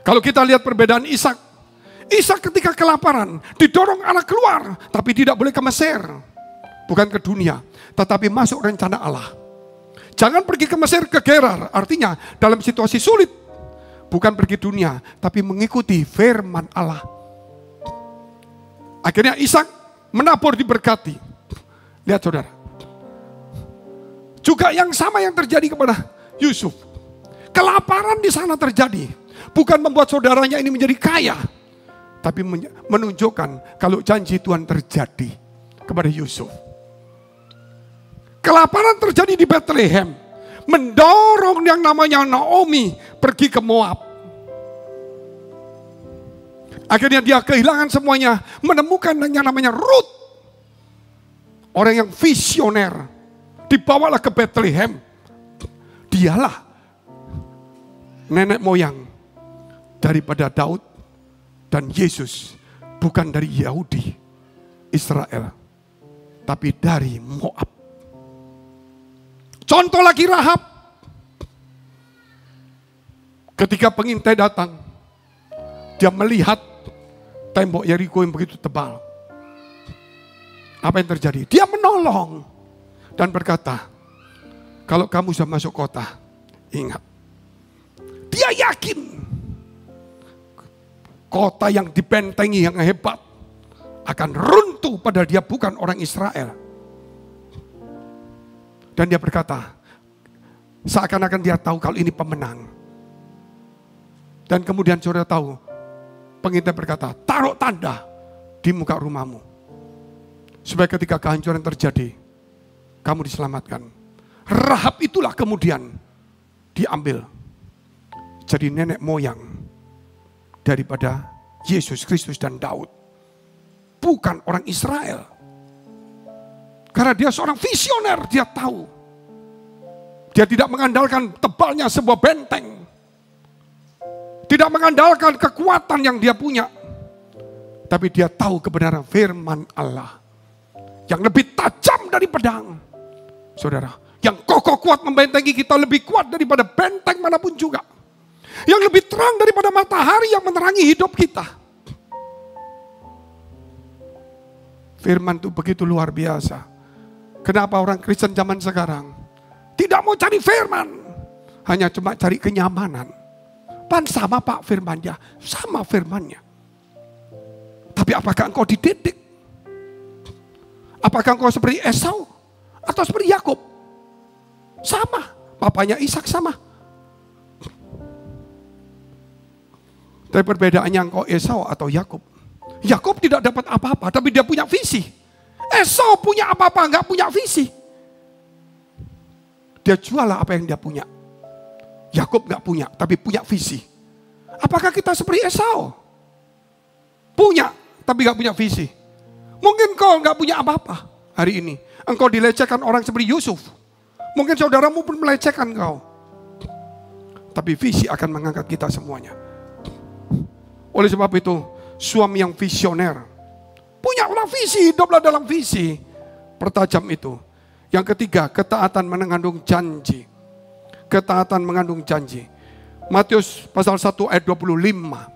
kalau kita lihat perbedaan Ishak Ishak ketika kelaparan, didorong anak keluar, tapi tidak boleh ke Mesir. Bukan ke dunia, tetapi masuk rencana Allah. Jangan pergi ke Mesir, ke Gerar. Artinya dalam situasi sulit, bukan pergi dunia, tapi mengikuti firman Allah. Akhirnya Ishak menabur diberkati. Lihat saudara. Juga yang sama yang terjadi kepada Yusuf. Kelaparan di sana terjadi. Bukan membuat saudaranya ini menjadi kaya, tapi menunjukkan kalau janji Tuhan terjadi kepada Yusuf. Kelaparan terjadi di Bethlehem, mendorong yang namanya Naomi pergi ke Moab. Akhirnya dia kehilangan semuanya, menemukan yang namanya Ruth. Orang yang visioner, dibawalah ke Bethlehem. Dialah nenek moyang daripada Daud dan Yesus, bukan dari Yahudi, Israel, tapi dari Moab. Contoh lagi Rahab. Ketika pengintai datang, dia melihat tembok Yeriko yang begitu tebal. Apa yang terjadi? Dia menolong dan berkata, kalau kamu sudah masuk kota, ingat. Dia yakin kota yang dibentengi yang hebat akan runtuh padahal dia bukan orang Israel. Dan dia berkata, seakan-akan dia tahu kalau ini pemenang. Dan kemudian saudara tahu, pengintai berkata, taruh tanda di muka rumahmu. Supaya ketika kehancuran terjadi, kamu diselamatkan. Rahab itulah kemudian diambil jadi nenek moyang daripada Yesus Kristus dan Daud. Bukan orang Israel. Karena dia seorang visioner, dia tahu. Dia tidak mengandalkan tebalnya sebuah benteng. Tidak mengandalkan kekuatan yang dia punya. Tapi dia tahu kebenaran firman Allah. Yang lebih tajam dari pedang. Saudara, yang kokoh kuat membentengi kita lebih kuat daripada benteng manapun juga. Yang lebih terang daripada matahari yang menerangi hidup kita. Firman itu begitu luar biasa. Kenapa orang Kristen zaman sekarang tidak mau cari firman, hanya cuma cari kenyamanan. Pan sama Pak firmannya, sama firmannya. Tapi apakah engkau dididik? Apakah engkau seperti Esau atau seperti Yakub? Sama, papanya Ishak sama. Tapi perbedaannya engkau Esau atau Yakub. Yakub tidak dapat apa-apa, tapi dia punya visi. Esau punya apa-apa, enggak punya visi. Dia jual apa yang dia punya. Yakub enggak punya, tapi punya visi. Apakah kita seperti Esau? Punya, tapi enggak punya visi. Mungkin kau enggak punya apa-apa hari ini. Engkau dilecehkan orang seperti Yusuf. Mungkin saudaramu pun melecehkan kau. Tapi visi akan mengangkat kita semuanya. Oleh sebab itu, suami yang visioner, punyalah visi, hiduplah dalam visi. Pertajam itu. Yang ketiga, ketaatan mengandung janji. Ketaatan mengandung janji. Matius pasal 1 ayat 25.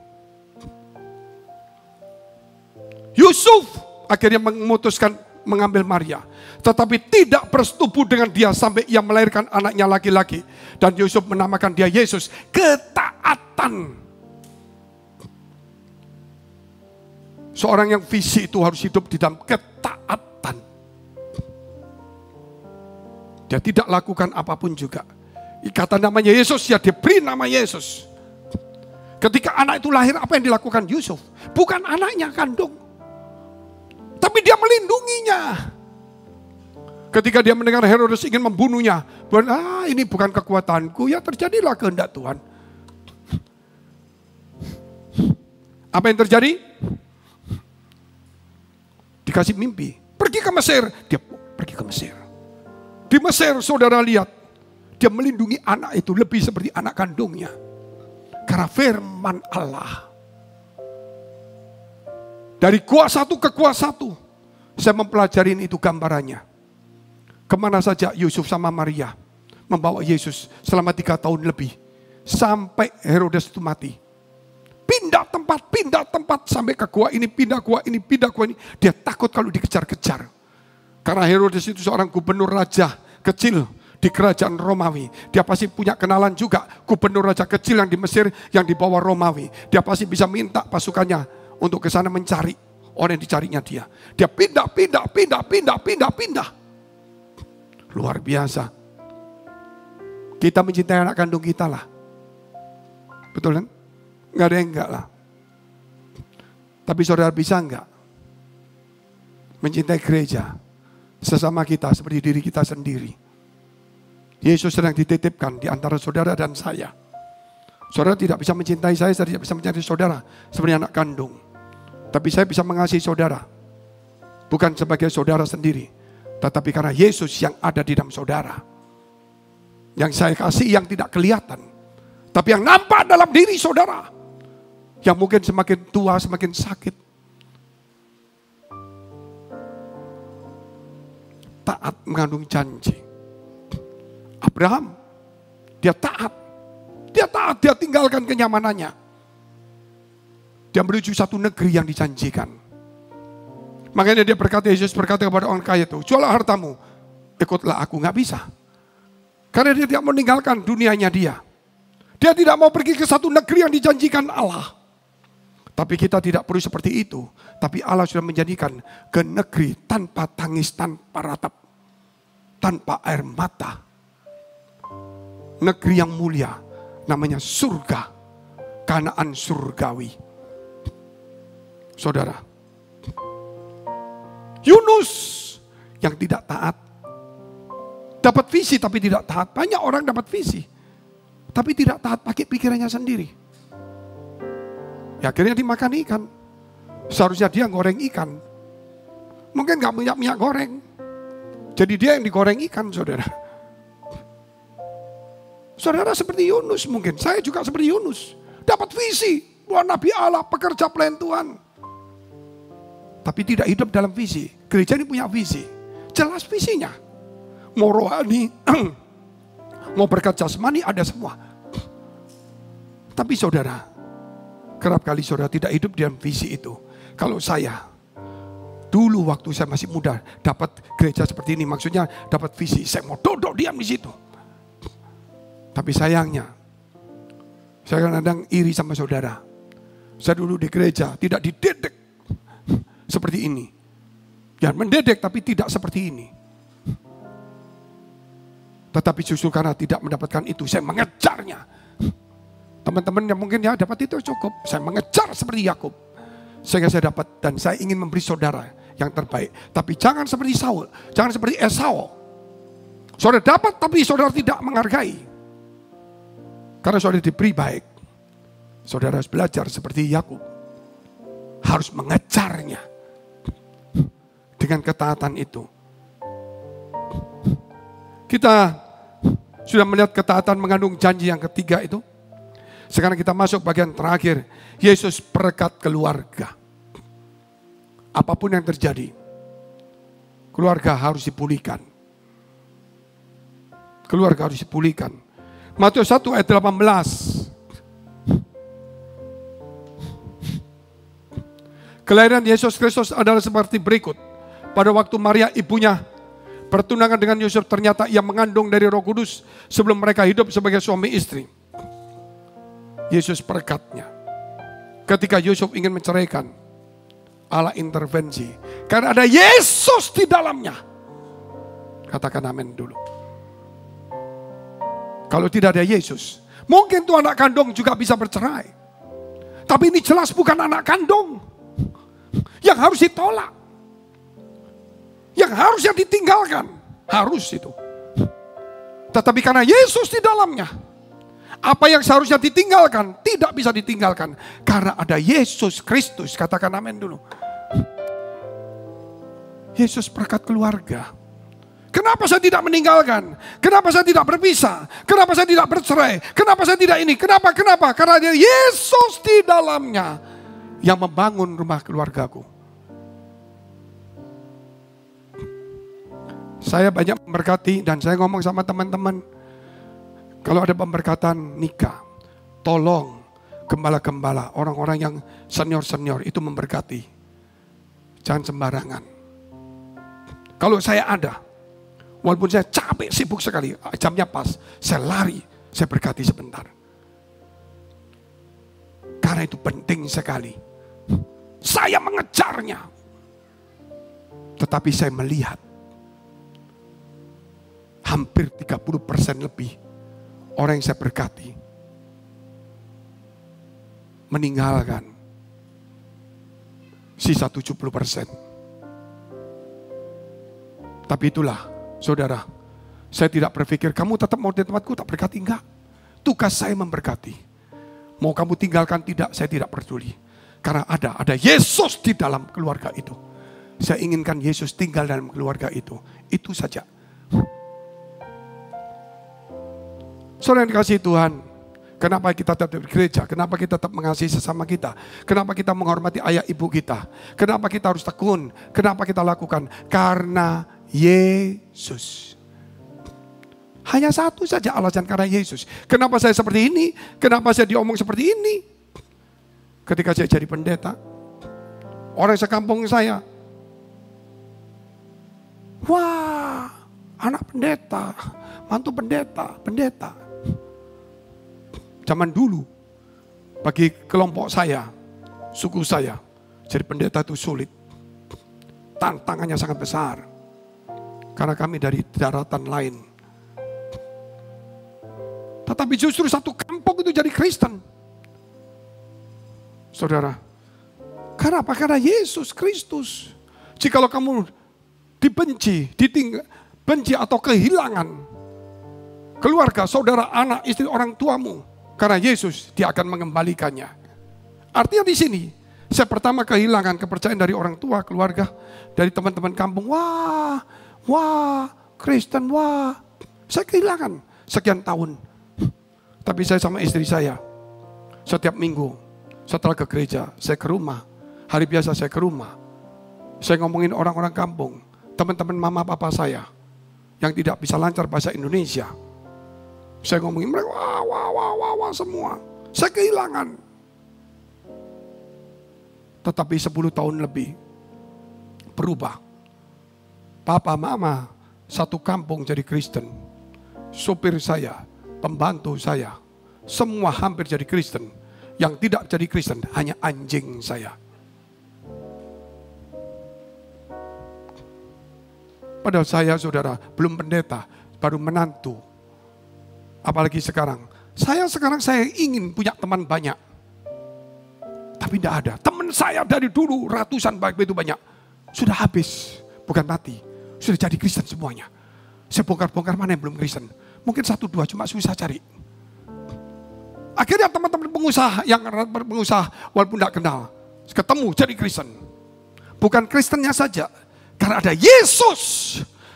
Yusuf akhirnya memutuskan mengambil Maria. Tetapi tidak bersetubuh dengan dia sampai ia melahirkan anaknya laki-laki. Dan Yusuf menamakan dia Yesus. Ketaatan. Seorang yang visi itu harus hidup di dalam ketaatan. Dia tidak lakukan apapun juga. Ikatan namanya Yesus, ya diberi nama Yesus. Ketika anak itu lahir, apa yang dilakukan Yusuf? Bukan anaknya kandung. Tapi dia melindunginya. Ketika dia mendengar Herodes ingin membunuhnya. Ini bukan kekuatanku, ya terjadilah kehendak Tuhan. Apa yang terjadi? Dikasih mimpi, pergi ke Mesir. Dia pergi ke Mesir. Di Mesir saudara lihat, dia melindungi anak itu lebih seperti anak kandungnya. Karena firman Allah. Dari gua satu ke gua satu, saya mempelajari itu gambarannya. Kemana saja Yusuf sama Maria membawa Yesus selama 3 tahun lebih. Sampai Herodes itu mati. Pindah tempat, lompat sampai ke gua ini, pindah gua ini, pindah gua ini. Dia takut kalau dikejar-kejar. Karena Herodes itu seorang gubernur raja kecil di kerajaan Romawi. Dia pasti punya kenalan juga gubernur raja kecil yang di Mesir yang di bawah Romawi. Dia pasti bisa minta pasukannya untuk ke sana mencari orang yang dicarinya dia. Dia pindah. Luar biasa. Kita mencintai anak kandung kita lah. Betul kan? Nggak ada yang enggak lah. Tapi saudara bisa enggak mencintai gereja sesama kita seperti diri kita sendiri? Yesus sedang dititipkan di antara saudara dan saya. Saudara tidak bisa mencintai saya tidak bisa mencintai saudara seperti anak kandung. Tapi saya bisa mengasihi saudara. Bukan sebagai saudara sendiri. Tetapi karena Yesus yang ada di dalam saudara. Yang saya kasih yang tidak kelihatan. Tapi yang nampak dalam diri saudara. Yang mungkin semakin tua, semakin sakit. Taat mengandung janji. Abraham, dia taat. Dia tinggalkan kenyamanannya. Dia menuju satu negeri yang dijanjikan. Makanya dia berkata, Yesus berkata kepada orang kaya itu, jualah hartamu, ikutlah aku. Nggak bisa. Karena dia tidak meninggalkan dunianya dia. Dia tidak mau pergi ke satu negeri yang dijanjikan Allah. Tapi kita tidak perlu seperti itu. Tapi Allah sudah menjadikan ke negeri tanpa tangis, tanpa ratap. Tanpa air mata. Negeri yang mulia. Namanya surga. Kanaan surgawi. Saudara. Yunus yang tidak taat. Dapat visi tapi tidak taat. Banyak orang dapat visi. Tapi tidak taat pakai pikirannya sendiri. Ya akhirnya dimakan ikan. Seharusnya dia goreng ikan. Mungkin gak punya minyak goreng. Jadi dia yang digoreng ikan, saudara. Saudara seperti Yunus mungkin. Saya juga seperti Yunus. Dapat visi. Buat Nabi Allah, pekerja pelayan Tuhan. Tapi tidak hidup dalam visi. Gereja ini punya visi. Jelas visinya. Mau rohani, mau berkat jasmani ada semua. Tapi saudara, kerap kali saudara tidak hidup dalam visi itu. Kalau saya, dulu waktu saya masih muda, dapat gereja seperti ini. Maksudnya dapat visi, saya mau duduk diam di situ. Tapi sayangnya, saya kadang-kadang iri sama saudara. Saya dulu di gereja tidak dididik seperti ini. Ya mendidik tapi tidak seperti ini. Tetapi justru karena tidak mendapatkan itu, saya mengejarnya. Teman-teman yang mungkin ya dapat itu cukup. Saya mengejar seperti Yakub. Sehingga saya dapat dan saya ingin memberi saudara yang terbaik. Tapi jangan seperti Saul, jangan seperti Esau. Saudara dapat tapi saudara tidak menghargai. Karena saudara diberi baik. Saudara harus belajar seperti Yakub. Harus mengejarnya. Dengan ketaatan itu. Kita sudah melihat ketaatan mengandung janji yang ketiga itu. Sekarang kita masuk bagian terakhir. Yesus perekat keluarga. Apapun yang terjadi, keluarga harus dipulihkan. Keluarga harus dipulihkan. Matius 1 ayat 18. Kelahiran Yesus Kristus adalah seperti berikut. Pada waktu Maria ibunya bertunangan dengan Yusuf, ternyata ia mengandung dari Roh Kudus sebelum mereka hidup sebagai suami istri. Yesus perekatnya. Ketika Yusuf ingin menceraikan, Allah intervensi. Karena ada Yesus di dalamnya. Katakan amin dulu. Kalau tidak ada Yesus, mungkin tuh anak kandung juga bisa bercerai. Tapi ini jelas bukan anak kandung yang harus ditolak. Yang harusnya ditinggalkan. Harus itu. Tetapi karena Yesus di dalamnya, apa yang seharusnya ditinggalkan tidak bisa ditinggalkan. Karena ada Yesus Kristus. Katakan amin dulu. Yesus perekat keluarga. Kenapa saya tidak meninggalkan? Kenapa saya tidak berpisah? Kenapa saya tidak bercerai? Kenapa saya tidak ini? Kenapa? Karena ada Yesus di dalamnya yang membangun rumah keluargaku. Saya banyak memberkati dan saya ngomong sama teman-teman. Kalau ada pemberkatan nikah, tolong gembala-gembala, orang-orang yang senior-senior itu memberkati. Jangan sembarangan. Kalau saya ada, walaupun saya capek, sibuk sekali, jamnya pas, saya lari, saya berkati sebentar. Karena itu penting sekali. Saya mengejarnya. Tetapi saya melihat hampir 30% lebih orang yang saya berkati meninggalkan sisa 70%. Tapi itulah, saudara, saya tidak berpikir kamu tetap mau di tempatku tak berkati, enggak. Tugas saya memberkati. Mau kamu tinggalkan tidak, saya tidak peduli. Karena ada Yesus di dalam keluarga itu. Saya inginkan Yesus tinggal dalam keluarga itu. Itu saja. Saudara yang dikasihi Tuhan, kenapa kita tetap di gereja? Kenapa kita tetap mengasihi sesama kita? Kenapa kita menghormati ayah ibu kita? Kenapa kita harus tekun? Kenapa kita lakukan? Karena Yesus. Hanya satu saja alasan, karena Yesus. Kenapa saya seperti ini? Kenapa saya diomong seperti ini? Ketika saya jadi pendeta, orang sekampung saya, wah, anak pendeta, mantu pendeta. Zaman dulu, bagi kelompok saya, suku saya, jadi pendeta itu sulit. Tantangannya sangat besar. Karena kami dari daratan lain. Tetapi justru satu kampung itu jadi Kristen. Saudara, karena apa? Karena Yesus Kristus. Jikalau kamu dibenci, benci atau kehilangan keluarga, saudara, anak, istri, orang tuamu, karena Yesus, Dia akan mengembalikannya. Artinya di sini, saya pertama kehilangan kepercayaan dari orang tua, keluarga, dari teman-teman kampung. Wah, Kristen, wah. Saya kehilangan sekian tahun. Tapi saya sama istri saya, setiap minggu, setelah ke gereja, saya ke rumah. Hari biasa saya ke rumah. Saya ngomongin orang-orang kampung, teman-teman mama papa saya, yang tidak bisa lancar bahasa Indonesia. Saya ngomongin mereka, wah semua. Saya kehilangan. Tetapi 10 tahun lebih, berubah. Papa, mama, satu kampung jadi Kristen. Sopir saya, pembantu saya, semua hampir jadi Kristen. Yang tidak jadi Kristen hanya anjing saya. Padahal saya, saudara, belum pendeta, baru menantu. Apalagi sekarang. Saya ingin punya teman banyak. Tapi tidak ada. Teman saya dari dulu ratusan begitu banyak. Sudah habis, bukan mati. Sudah jadi Kristen semuanya. Saya bongkar-bongkar mana yang belum Kristen. Mungkin 1-2 cuma susah cari. Akhirnya teman-teman pengusaha walaupun tidak kenal, ketemu jadi Kristen. Bukan Kristennya saja, karena ada Yesus.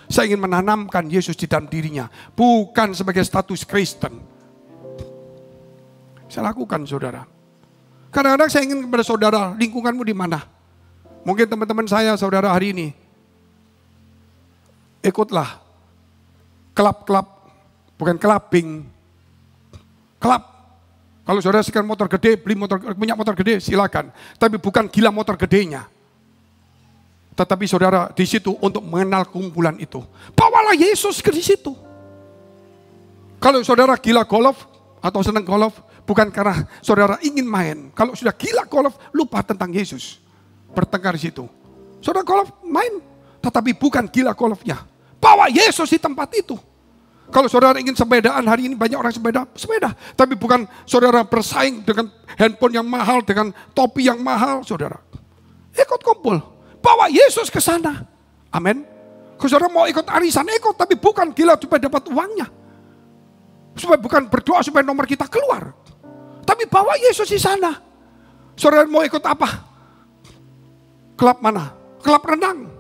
Saya ingin menanamkan Yesus di dalam dirinya, bukan sebagai status Kristen. Saya lakukan, saudara. Kadang-kadang saya ingin kepada saudara, lingkunganmu di mana? Mungkin teman-teman saya, saudara, hari ini ikutlah klub, bukan clubbing, klub. Kalau saudara sekarang motor gede, punya motor gede, silakan. Tapi bukan gila motor gedenya. Tetapi saudara di situ untuk mengenal kumpulan itu. Bawalah Yesus ke situ. Kalau saudara gila golf atau senang golf, bukan karena saudara ingin main. Kalau sudah gila golf, lupa tentang Yesus. Bertengkar di situ. Saudara golf main, tetapi bukan gila golfnya. Bawa Yesus di tempat itu. Kalau saudara ingin sepedaan, hari ini banyak orang sepeda. Tapi bukan saudara bersaing dengan handphone yang mahal, dengan topi yang mahal, saudara. Ikut kumpul, bawa Yesus ke sana. Amin. Kalau saudara mau ikut arisan, ikut. Tapi bukan gila supaya dapat uangnya. Supaya bukan berdoa supaya nomor kita keluar. Tapi bawa Yesus di sana. Saudara mau ikut apa? Klub mana? Klub renang.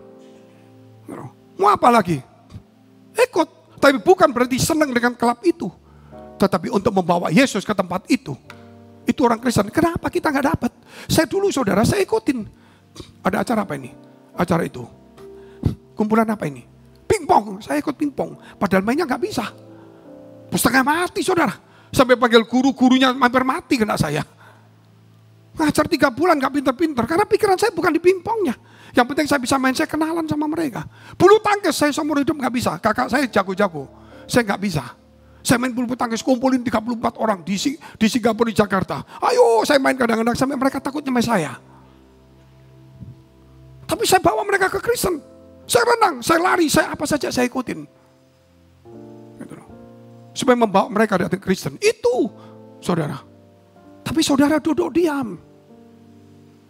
Mau apa lagi? Ikut. Tapi bukan berarti senang dengan klub itu. Tetapi untuk membawa Yesus ke tempat itu. Itu orang Kristen. Kenapa kita gak dapat? Saya dulu, saudara, saya ikutin. Ada acara apa ini? Acara itu. Kumpulan apa ini? Pingpong. Saya ikut pingpong. Padahal mainnya gak bisa. Setengah mati, saudara. Sampai panggil gurunya hampir mati kena saya. Ngajar 3 bulan gak pinter-pinter, karena pikiran saya bukan di pingpongnya. Yang penting saya bisa main, saya kenalan sama mereka. Bulu tangkis saya seumur hidup gak bisa, kakak saya jago-jago, saya gak bisa. Saya main bulu tangkis, kumpulin 34 orang di Singapura, di Jakarta. Ayo saya main kadang-kadang sampai mereka takut sama saya. Tapi saya bawa mereka ke Kristen. Saya renang, saya lari, saya apa saja saya ikutin. Gitu loh. Supaya membawa mereka ke Kristen. Itu saudara. Tapi saudara duduk diam.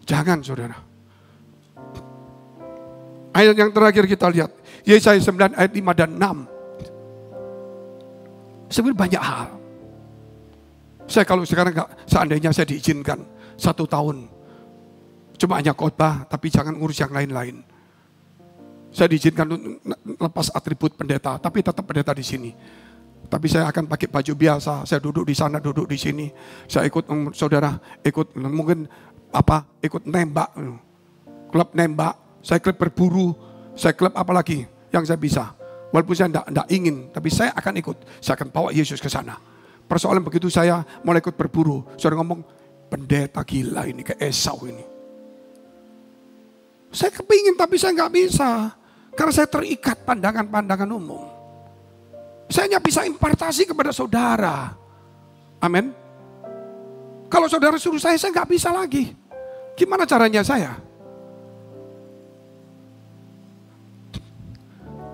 Jangan saudara. Ayat yang terakhir kita lihat. Yesaya 9 ayat 5 dan 6. Sebenarnya banyak hal. Saya kalau sekarang seandainya saya diizinkan 1 tahun. Cuma hanya khotbah, tapi jangan ngurus yang lain-lain. Saya diizinkan untuk lepas atribut pendeta, tapi tetap pendeta di sini. Tapi saya akan pakai baju biasa, saya duduk di sana, duduk di sini. Saya ikut saudara, ikut mungkin ikut nembak. Klub nembak, saya klub berburu, saya klub apa lagi yang saya bisa. Walaupun saya tidak ingin, tapi saya akan ikut. Saya akan bawa Yesus ke sana. Persoalan begitu saya mulai ikut berburu, saudara ngomong, pendeta gila ini, kayak Esau ini. Saya kepingin tapi saya nggak bisa. Karena saya terikat pandangan-pandangan umum. Saya hanya bisa impartasi kepada saudara. Amin. Kalau saudara suruh saya nggak bisa lagi. Gimana caranya saya?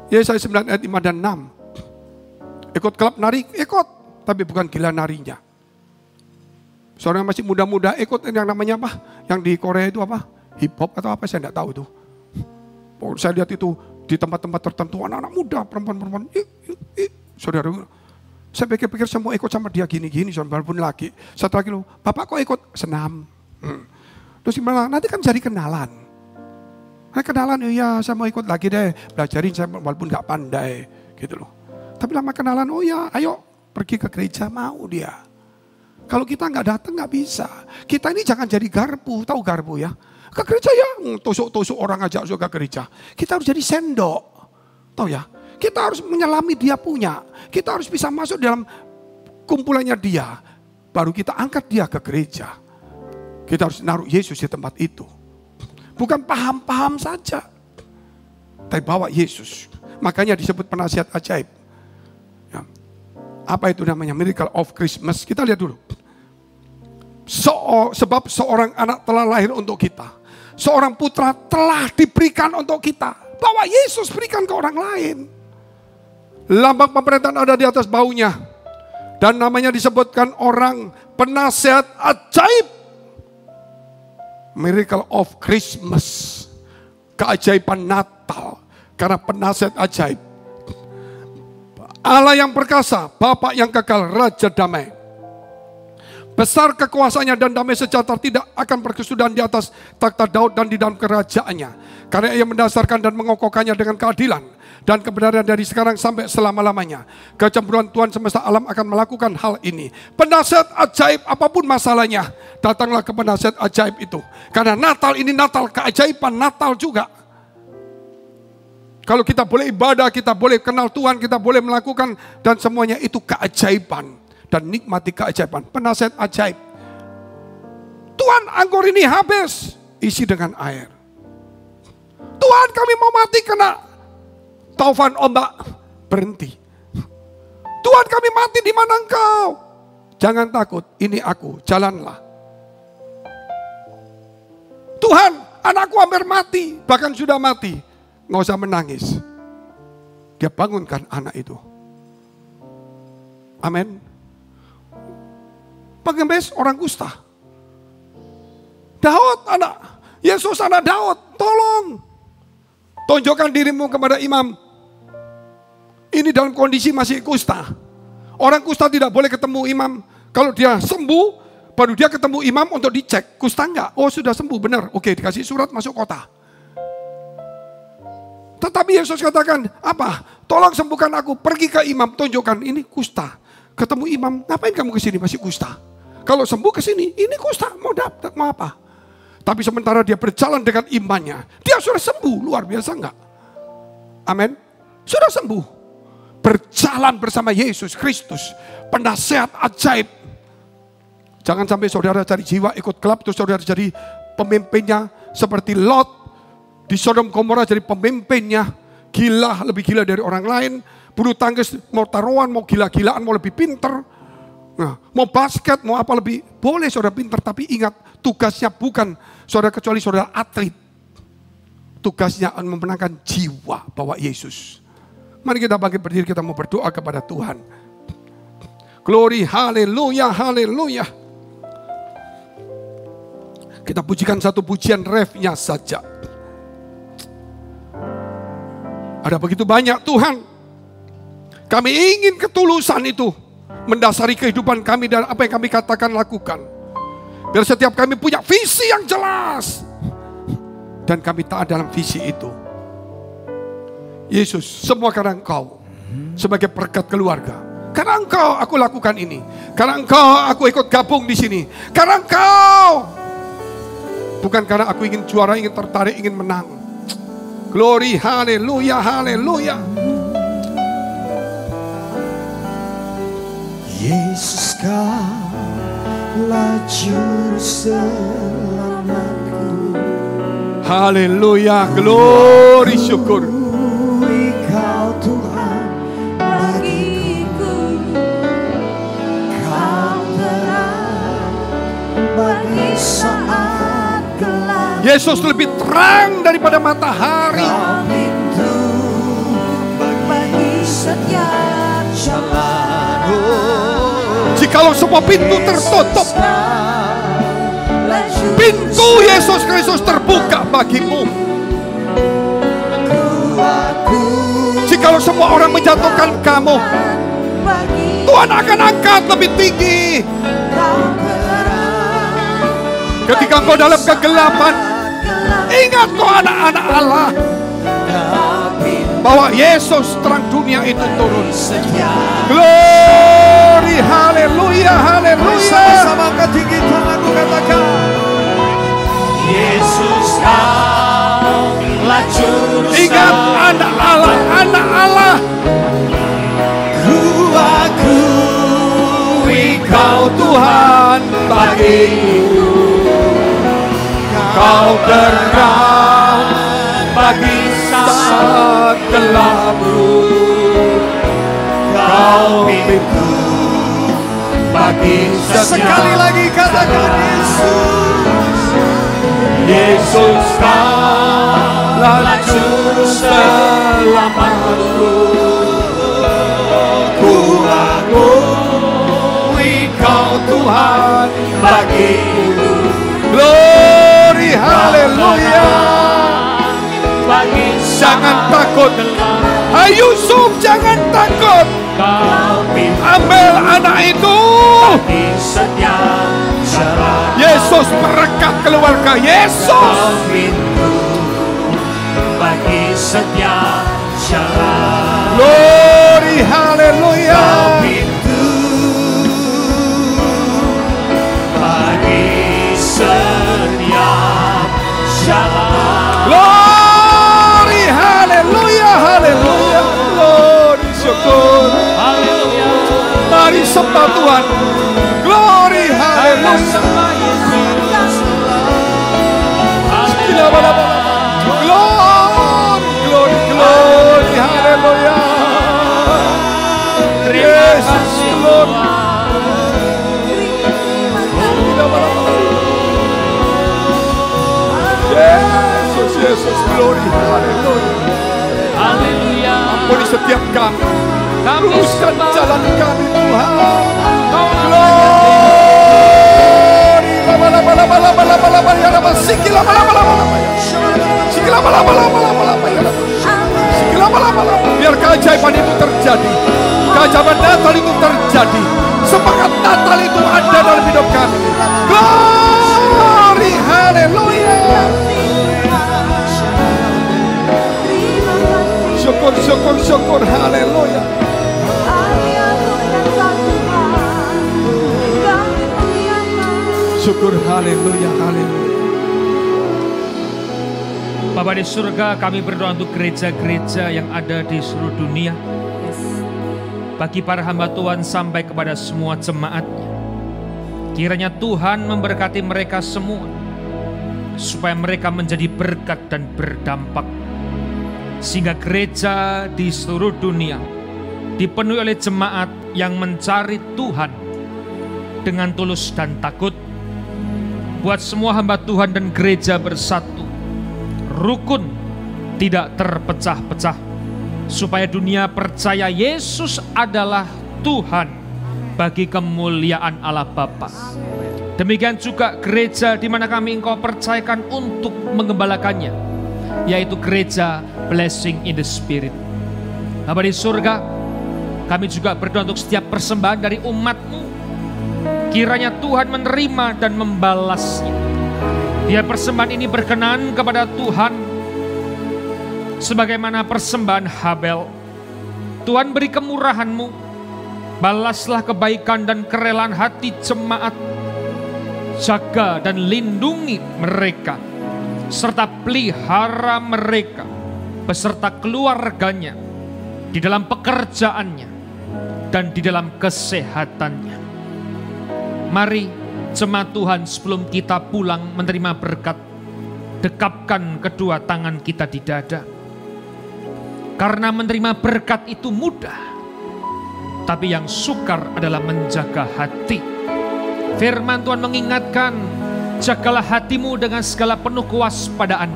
Yesaya 9 ayat 5 dan 6. Ikut klub nari, ikut. Tapi bukan gila narinya. Saudara masih muda-muda ikut yang namanya apa? Yang di Korea itu apa? Hip hop atau apa, saya tidak tahu itu. Saya lihat itu di tempat-tempat tertentu, anak-anak muda, perempuan-perempuan. Saudara, saya pikir-pikir semua ikut sama dia gini-gini, walaupun laki. Satu lagi, Bapak kok ikut senam? Terus gimana? Nanti kan cari kenalan. Kenalan, iya saya mau ikut lagi deh, belajarin saya walaupun gak pandai. Gitu loh. Tapi lama kenalan, oh ya ayo pergi ke gereja, mau dia. Kalau kita gak datang gak bisa. Kita ini jangan jadi garpu, tahu garpu ya? Ke gereja ya, tusuk-tusuk orang aja ke gereja. Kita harus jadi sendok. Tahu ya? Kita harus menyelami dia punya. Kita harus bisa masuk dalam kumpulannya dia. Baru kita angkat dia ke gereja. Kita harus naruh Yesus di tempat itu. Bukan paham-paham saja. Tapi bawa Yesus. Makanya disebut penasihat ajaib. Ya. Apa itu namanya? Miracle of Christmas. Kita lihat dulu. Sebab seorang anak telah lahir untuk kita. Seorang putra telah diberikan untuk kita. Bawa Yesus berikan ke orang lain. Lambang pemerintahan ada di atas baunya. Dan namanya disebutkan orang penasihat ajaib. Miracle of Christmas. Keajaiban Natal. Karena penasihat ajaib. Allah yang perkasa, Bapa yang kekal, Raja damai. Besar kekuasaannya dan damai sejahtera tidak akan berkesudahan di atas takhta Daud dan di dalam kerajaannya. Karena ia mendasarkan dan mengokohkannya dengan keadilan dan kebenaran dari sekarang sampai selama-lamanya. Kecemburuan Tuhan semesta alam akan melakukan hal ini. Penasihat ajaib apapun masalahnya, datanglah ke penasihat ajaib itu. Karena Natal ini Natal keajaiban, Natal juga. Kalau kita boleh ibadah, kita boleh kenal Tuhan, kita boleh melakukan dan semuanya itu keajaiban. Dan nikmati keajaiban, penasihat ajaib. Tuhan, anggur ini habis, isi dengan air. Tuhan, kami mau mati kena taufan ombak, berhenti. Tuhan, kami mati di mana Engkau? Jangan takut, ini aku, jalanlah. Tuhan, anakku hampir mati, bahkan sudah mati. Nggak usah menangis. Dia bangunkan anak itu. Amin. Pengemis orang kusta. Daud anak, Yesus anak Daud, tolong. Tunjukkan dirimu kepada imam. Ini dalam kondisi masih kusta. Orang kusta tidak boleh ketemu imam. Kalau dia sembuh, baru dia ketemu imam untuk dicek. Kusta enggak? Oh sudah sembuh, benar. Oke, dikasih surat masuk kota. Tetapi Yesus katakan, apa? Tolong sembuhkan aku, pergi ke imam, tunjukkan. Ini kusta. Ketemu imam, ngapain kamu kesini masih kusta? Kalau sembuh ke sini, ini kusta, mau dapat, mau apa? Tapi sementara dia berjalan dengan imannya, dia sudah sembuh, luar biasa enggak? Amin. Sudah sembuh. Berjalan bersama Yesus Kristus, penasihat ajaib. Jangan sampai saudara cari jiwa ikut klub, terus saudara jadi pemimpinnya seperti Lot. Di Sodom Gomora jadi pemimpinnya, gila, lebih gila dari orang lain. Bulu tangkis mau taruhan, mau gila-gilaan, mau lebih pinter. Nah, mau basket, mau apa lebih, boleh saudara pinter. Tapi ingat, tugasnya bukan saudara kecuali saudara atlet. Tugasnya memenangkan jiwa bawa Yesus. Mari kita bangkit berdiri, kita mau berdoa kepada Tuhan. Glory, haleluya, haleluya. Kita pujikan satu pujian refnya saja. Ada begitu banyak Tuhan. Kami ingin ketulusan itu mendasari kehidupan kami dan apa yang kami katakan lakukan. Biar setiap kami punya visi yang jelas. Dan kami taat dalam visi itu. Yesus, semua karena Engkau. Sebagai berkat keluarga. Karena Engkau aku lakukan ini. Karena Engkau aku ikut gabung di sini. Karena Engkau. Bukan karena aku ingin juara, ingin tertarik, ingin menang. Glory, haleluya, haleluya. Yesus kaulah juru selamatku. Haleluya, glory, syukur. Kau Tuhan bagiku, Kau terang bagi saat gelap. Yesus lebih terang daripada matahari. Kau pintu bagi setiap jalan. Jikalau semua pintu tertutup, pintu Yesus Kristus terbuka bagimu. Jikalau semua orang menjatuhkan kamu, Tuhan akan angkat lebih tinggi. Ketika engkau dalam kegelapan, ingat kau anak-anak Allah, bahwa Yesus terang dunia itu turun. Glory, haleluya, haleluya. Sama-sama ketinggian aku katakan, Yesus kaulah juru Ingat anak Allah, anak Allah. Ku akui Kau Tuhan bagiku, Kau terang bagi saat gelapku. Kau pintu bagi sekali lagi katakan Yesus. Yesus kaulah juru selamatku. Ku akui Kau Tuhan bagiku. Glory, haleluya. Jangan takut. Hai Yusuf, jangan takut. Ambil anak itu. Yesus merekat keluarga. Yesus Bagi setiap syarat. Glory, haleluya. Bagi setiap syarat. Glory, haleluya, haleluya. Glory, syukur. Haleluya. Mari sembah Tuhan. Glory, haleluya. Glory, glory, glory, haleluya. Yesus, glory. Yesus, Yesus, glory, haleluya. Haleluya. Ampuni setiap kami. Kami Luruskan sembah. jalan kami Tuhan. Kau Glory, lama-lama, ya Rabbi. Siki lama-lama, ya. Siki lama-lama, ya Rabbi. Siki lama-lama. Biar keajaiban itu terjadi. Keajaiban Natal itu terjadi. Semangat Natal itu ada dalam hidup kami. Glory, haleluya. Syukur, syukur, syukur, haleluya. Syukur, haleluya, haleluya. Bapa di surga, kami berdoa untuk gereja-gereja yang ada di seluruh dunia. Bagi para hamba Tuhan sampai kepada semua jemaat. Kiranya Tuhan memberkati mereka semua, supaya mereka menjadi berkat dan berdampak, sehingga gereja di seluruh dunia dipenuhi oleh jemaat yang mencari Tuhan dengan tulus dan takut. Buat semua hamba Tuhan dan gereja bersatu, rukun, tidak terpecah-pecah, supaya dunia percaya Yesus adalah Tuhan bagi kemuliaan Allah Bapa. Demikian juga gereja di mana kami Engkau percayakan untuk mengembalakannya, yaitu gereja Blessing in the Spirit. Bapa di surga, kami juga berdoa untuk setiap persembahan dari umat-Mu. Kiranya Tuhan menerima dan membalasnya. Biar persembahan ini berkenan kepada Tuhan, sebagaimana persembahan Habel. Tuhan beri kemurahan-Mu, balaslah kebaikan dan kerelaan hati jemaat. Jaga dan lindungi mereka, serta pelihara mereka beserta keluarganya di dalam pekerjaannya dan di dalam kesehatannya. Mari jemaat Tuhan, sebelum kita pulang menerima berkat, dekapkan kedua tangan kita di dada. Karena menerima berkat itu mudah, tapi yang sukar adalah menjaga hati. Firman Tuhan mengingatkan, jagalah hatimu dengan segala penuh kewaspadaan,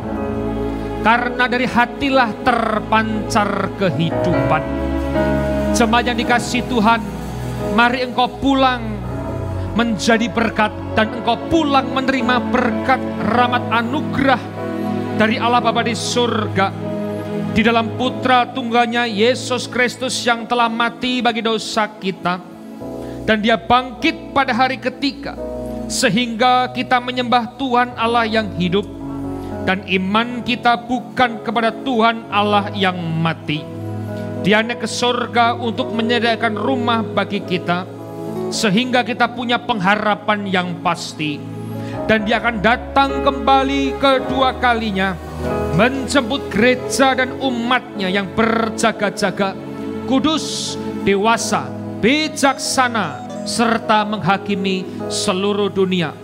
karena dari hatilah terpancar kehidupan. Jemaat yang dikasihi Tuhan, mari engkau pulang menjadi berkat, dan engkau pulang menerima berkat rahmat anugerah dari Allah Bapa di surga, di dalam Putra Tunggalnya Yesus Kristus yang telah mati bagi dosa kita, dan Dia bangkit pada hari ketiga, sehingga kita menyembah Tuhan Allah yang hidup, dan iman kita bukan kepada Tuhan Allah yang mati. Dia naik ke surga untuk menyediakan rumah bagi kita, sehingga kita punya pengharapan yang pasti. Dan Dia akan datang kembali kedua kalinya, menjemput gereja dan umatnya yang berjaga-jaga, kudus, dewasa, bijaksana, serta menghakimi seluruh dunia.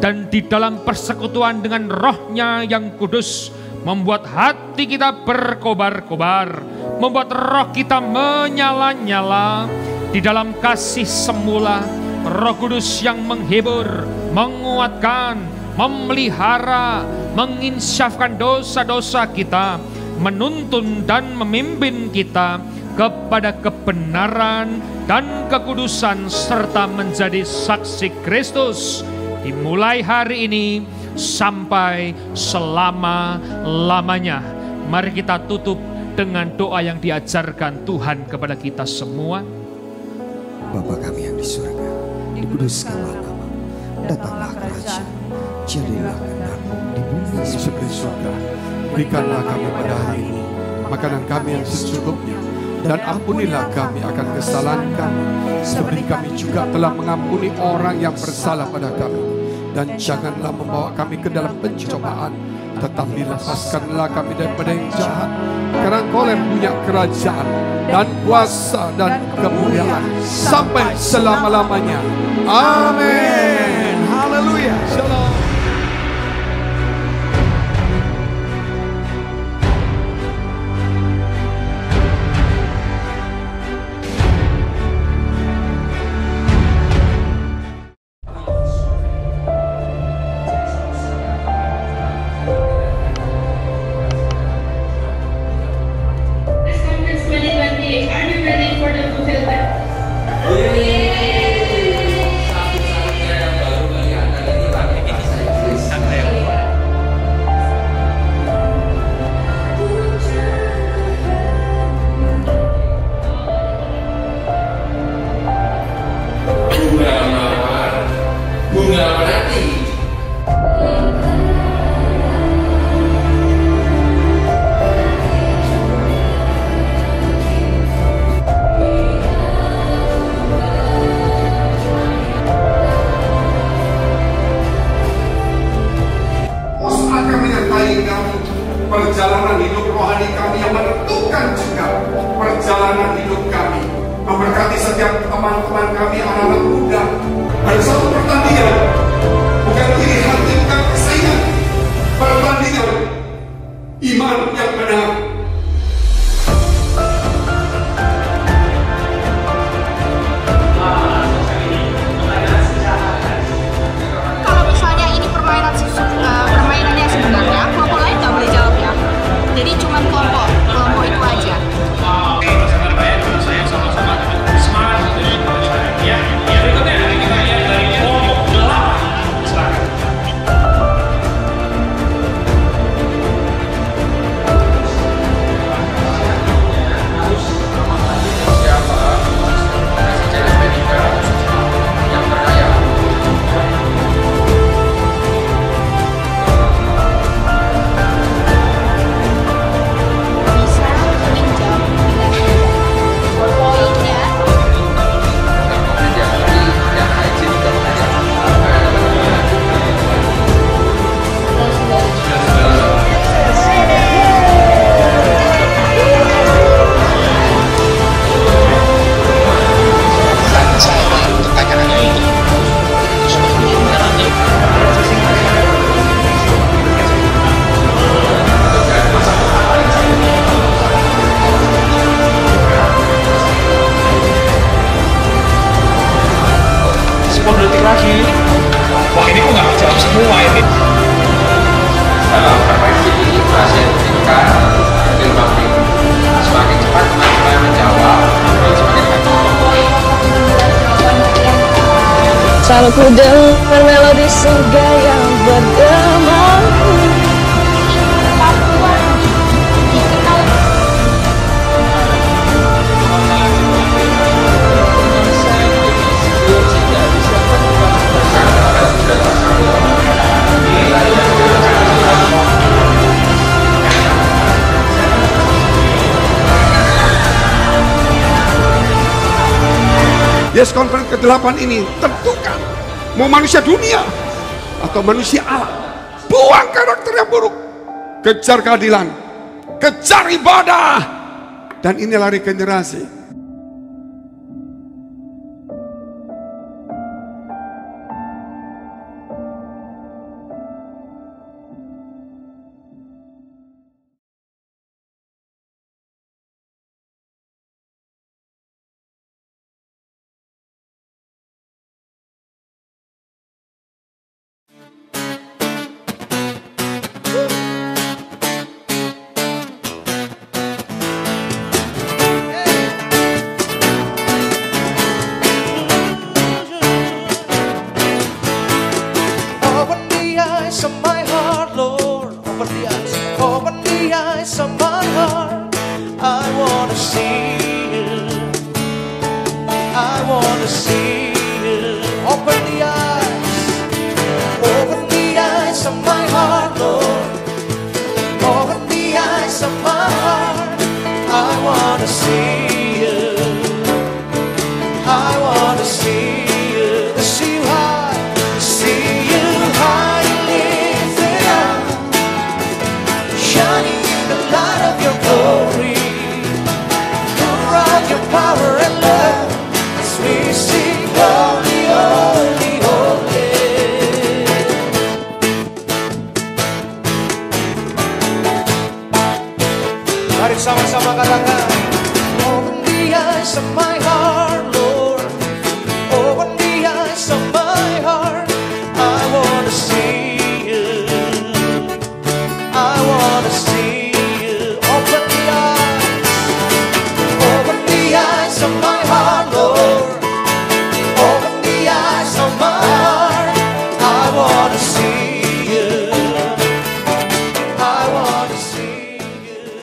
Dan di dalam persekutuan dengan Roh-Nya yang kudus, membuat hati kita berkobar-kobar, membuat roh kita menyala-nyala di dalam kasih semula. Roh Kudus yang menghibur, menguatkan, memelihara, menginsyafkan dosa-dosa kita, menuntun dan memimpin kita kepada kebenaran dan kekudusan, serta menjadi saksi Kristus dimulai hari ini sampai selama-lamanya. Mari kita tutup dengan doa yang diajarkan Tuhan kepada kita semua. Bapa kami yang di surga, dikuduskanlah nama-Mu, datanglah kerajaan, jadilah kehendak-Mu di bumi seperti di surga. Berikanlah kami pada hari ini makanan kami yang secukupnya, dan ampunilah kami akan kesalahan kami, seperti kami juga telah mengampuni orang yang bersalah pada kami. Dan janganlah membawa kami ke dalam pencobaan, tetapi lepaskanlah kami daripada yang jahat. Karena Engkau yang punya kerajaan dan kuasa dan kemuliaan sampai selama-lamanya. Amin. Haleluya. Shalom. Perjalanan hidup rohani kami yang menentukan juga perjalanan hidup kami. Memberkati setiap teman-teman kami, anak-anak muda, Ada satu pertandingan, bukan iri hati, bukan persaingan. Pertandingan iman yang benar. Kalau misalnya ini permainan yang sebenarnya, kelompok lain nggak boleh jawab ya. Jadi cuma kelompok itu aja. Saya sama-sama semangat gitu ya. Berikutnya kita lihat dari kelompok 8. Silakan. Bisa pinjam dengan poinnya. Detik lagi. Wah, ini kok nggak jawab semua ini. Dalam permainan ini berhasil memberikan hasil publik. Semakin cepat teman-teman menjawab, semakin baik. Selalu ku dengar melodi surga yang bergema. Yes Conference ke-8 ini tentukan mau manusia dunia atau manusia Allah. Buang karakter yang buruk, kejar keadilan, kejar ibadah, dan ini lari generasi. Sama-sama katakan, open the eyes of my heart, Lord. Open the eyes of my heart. I wanna see you. I wanna see you. Open the eyes of my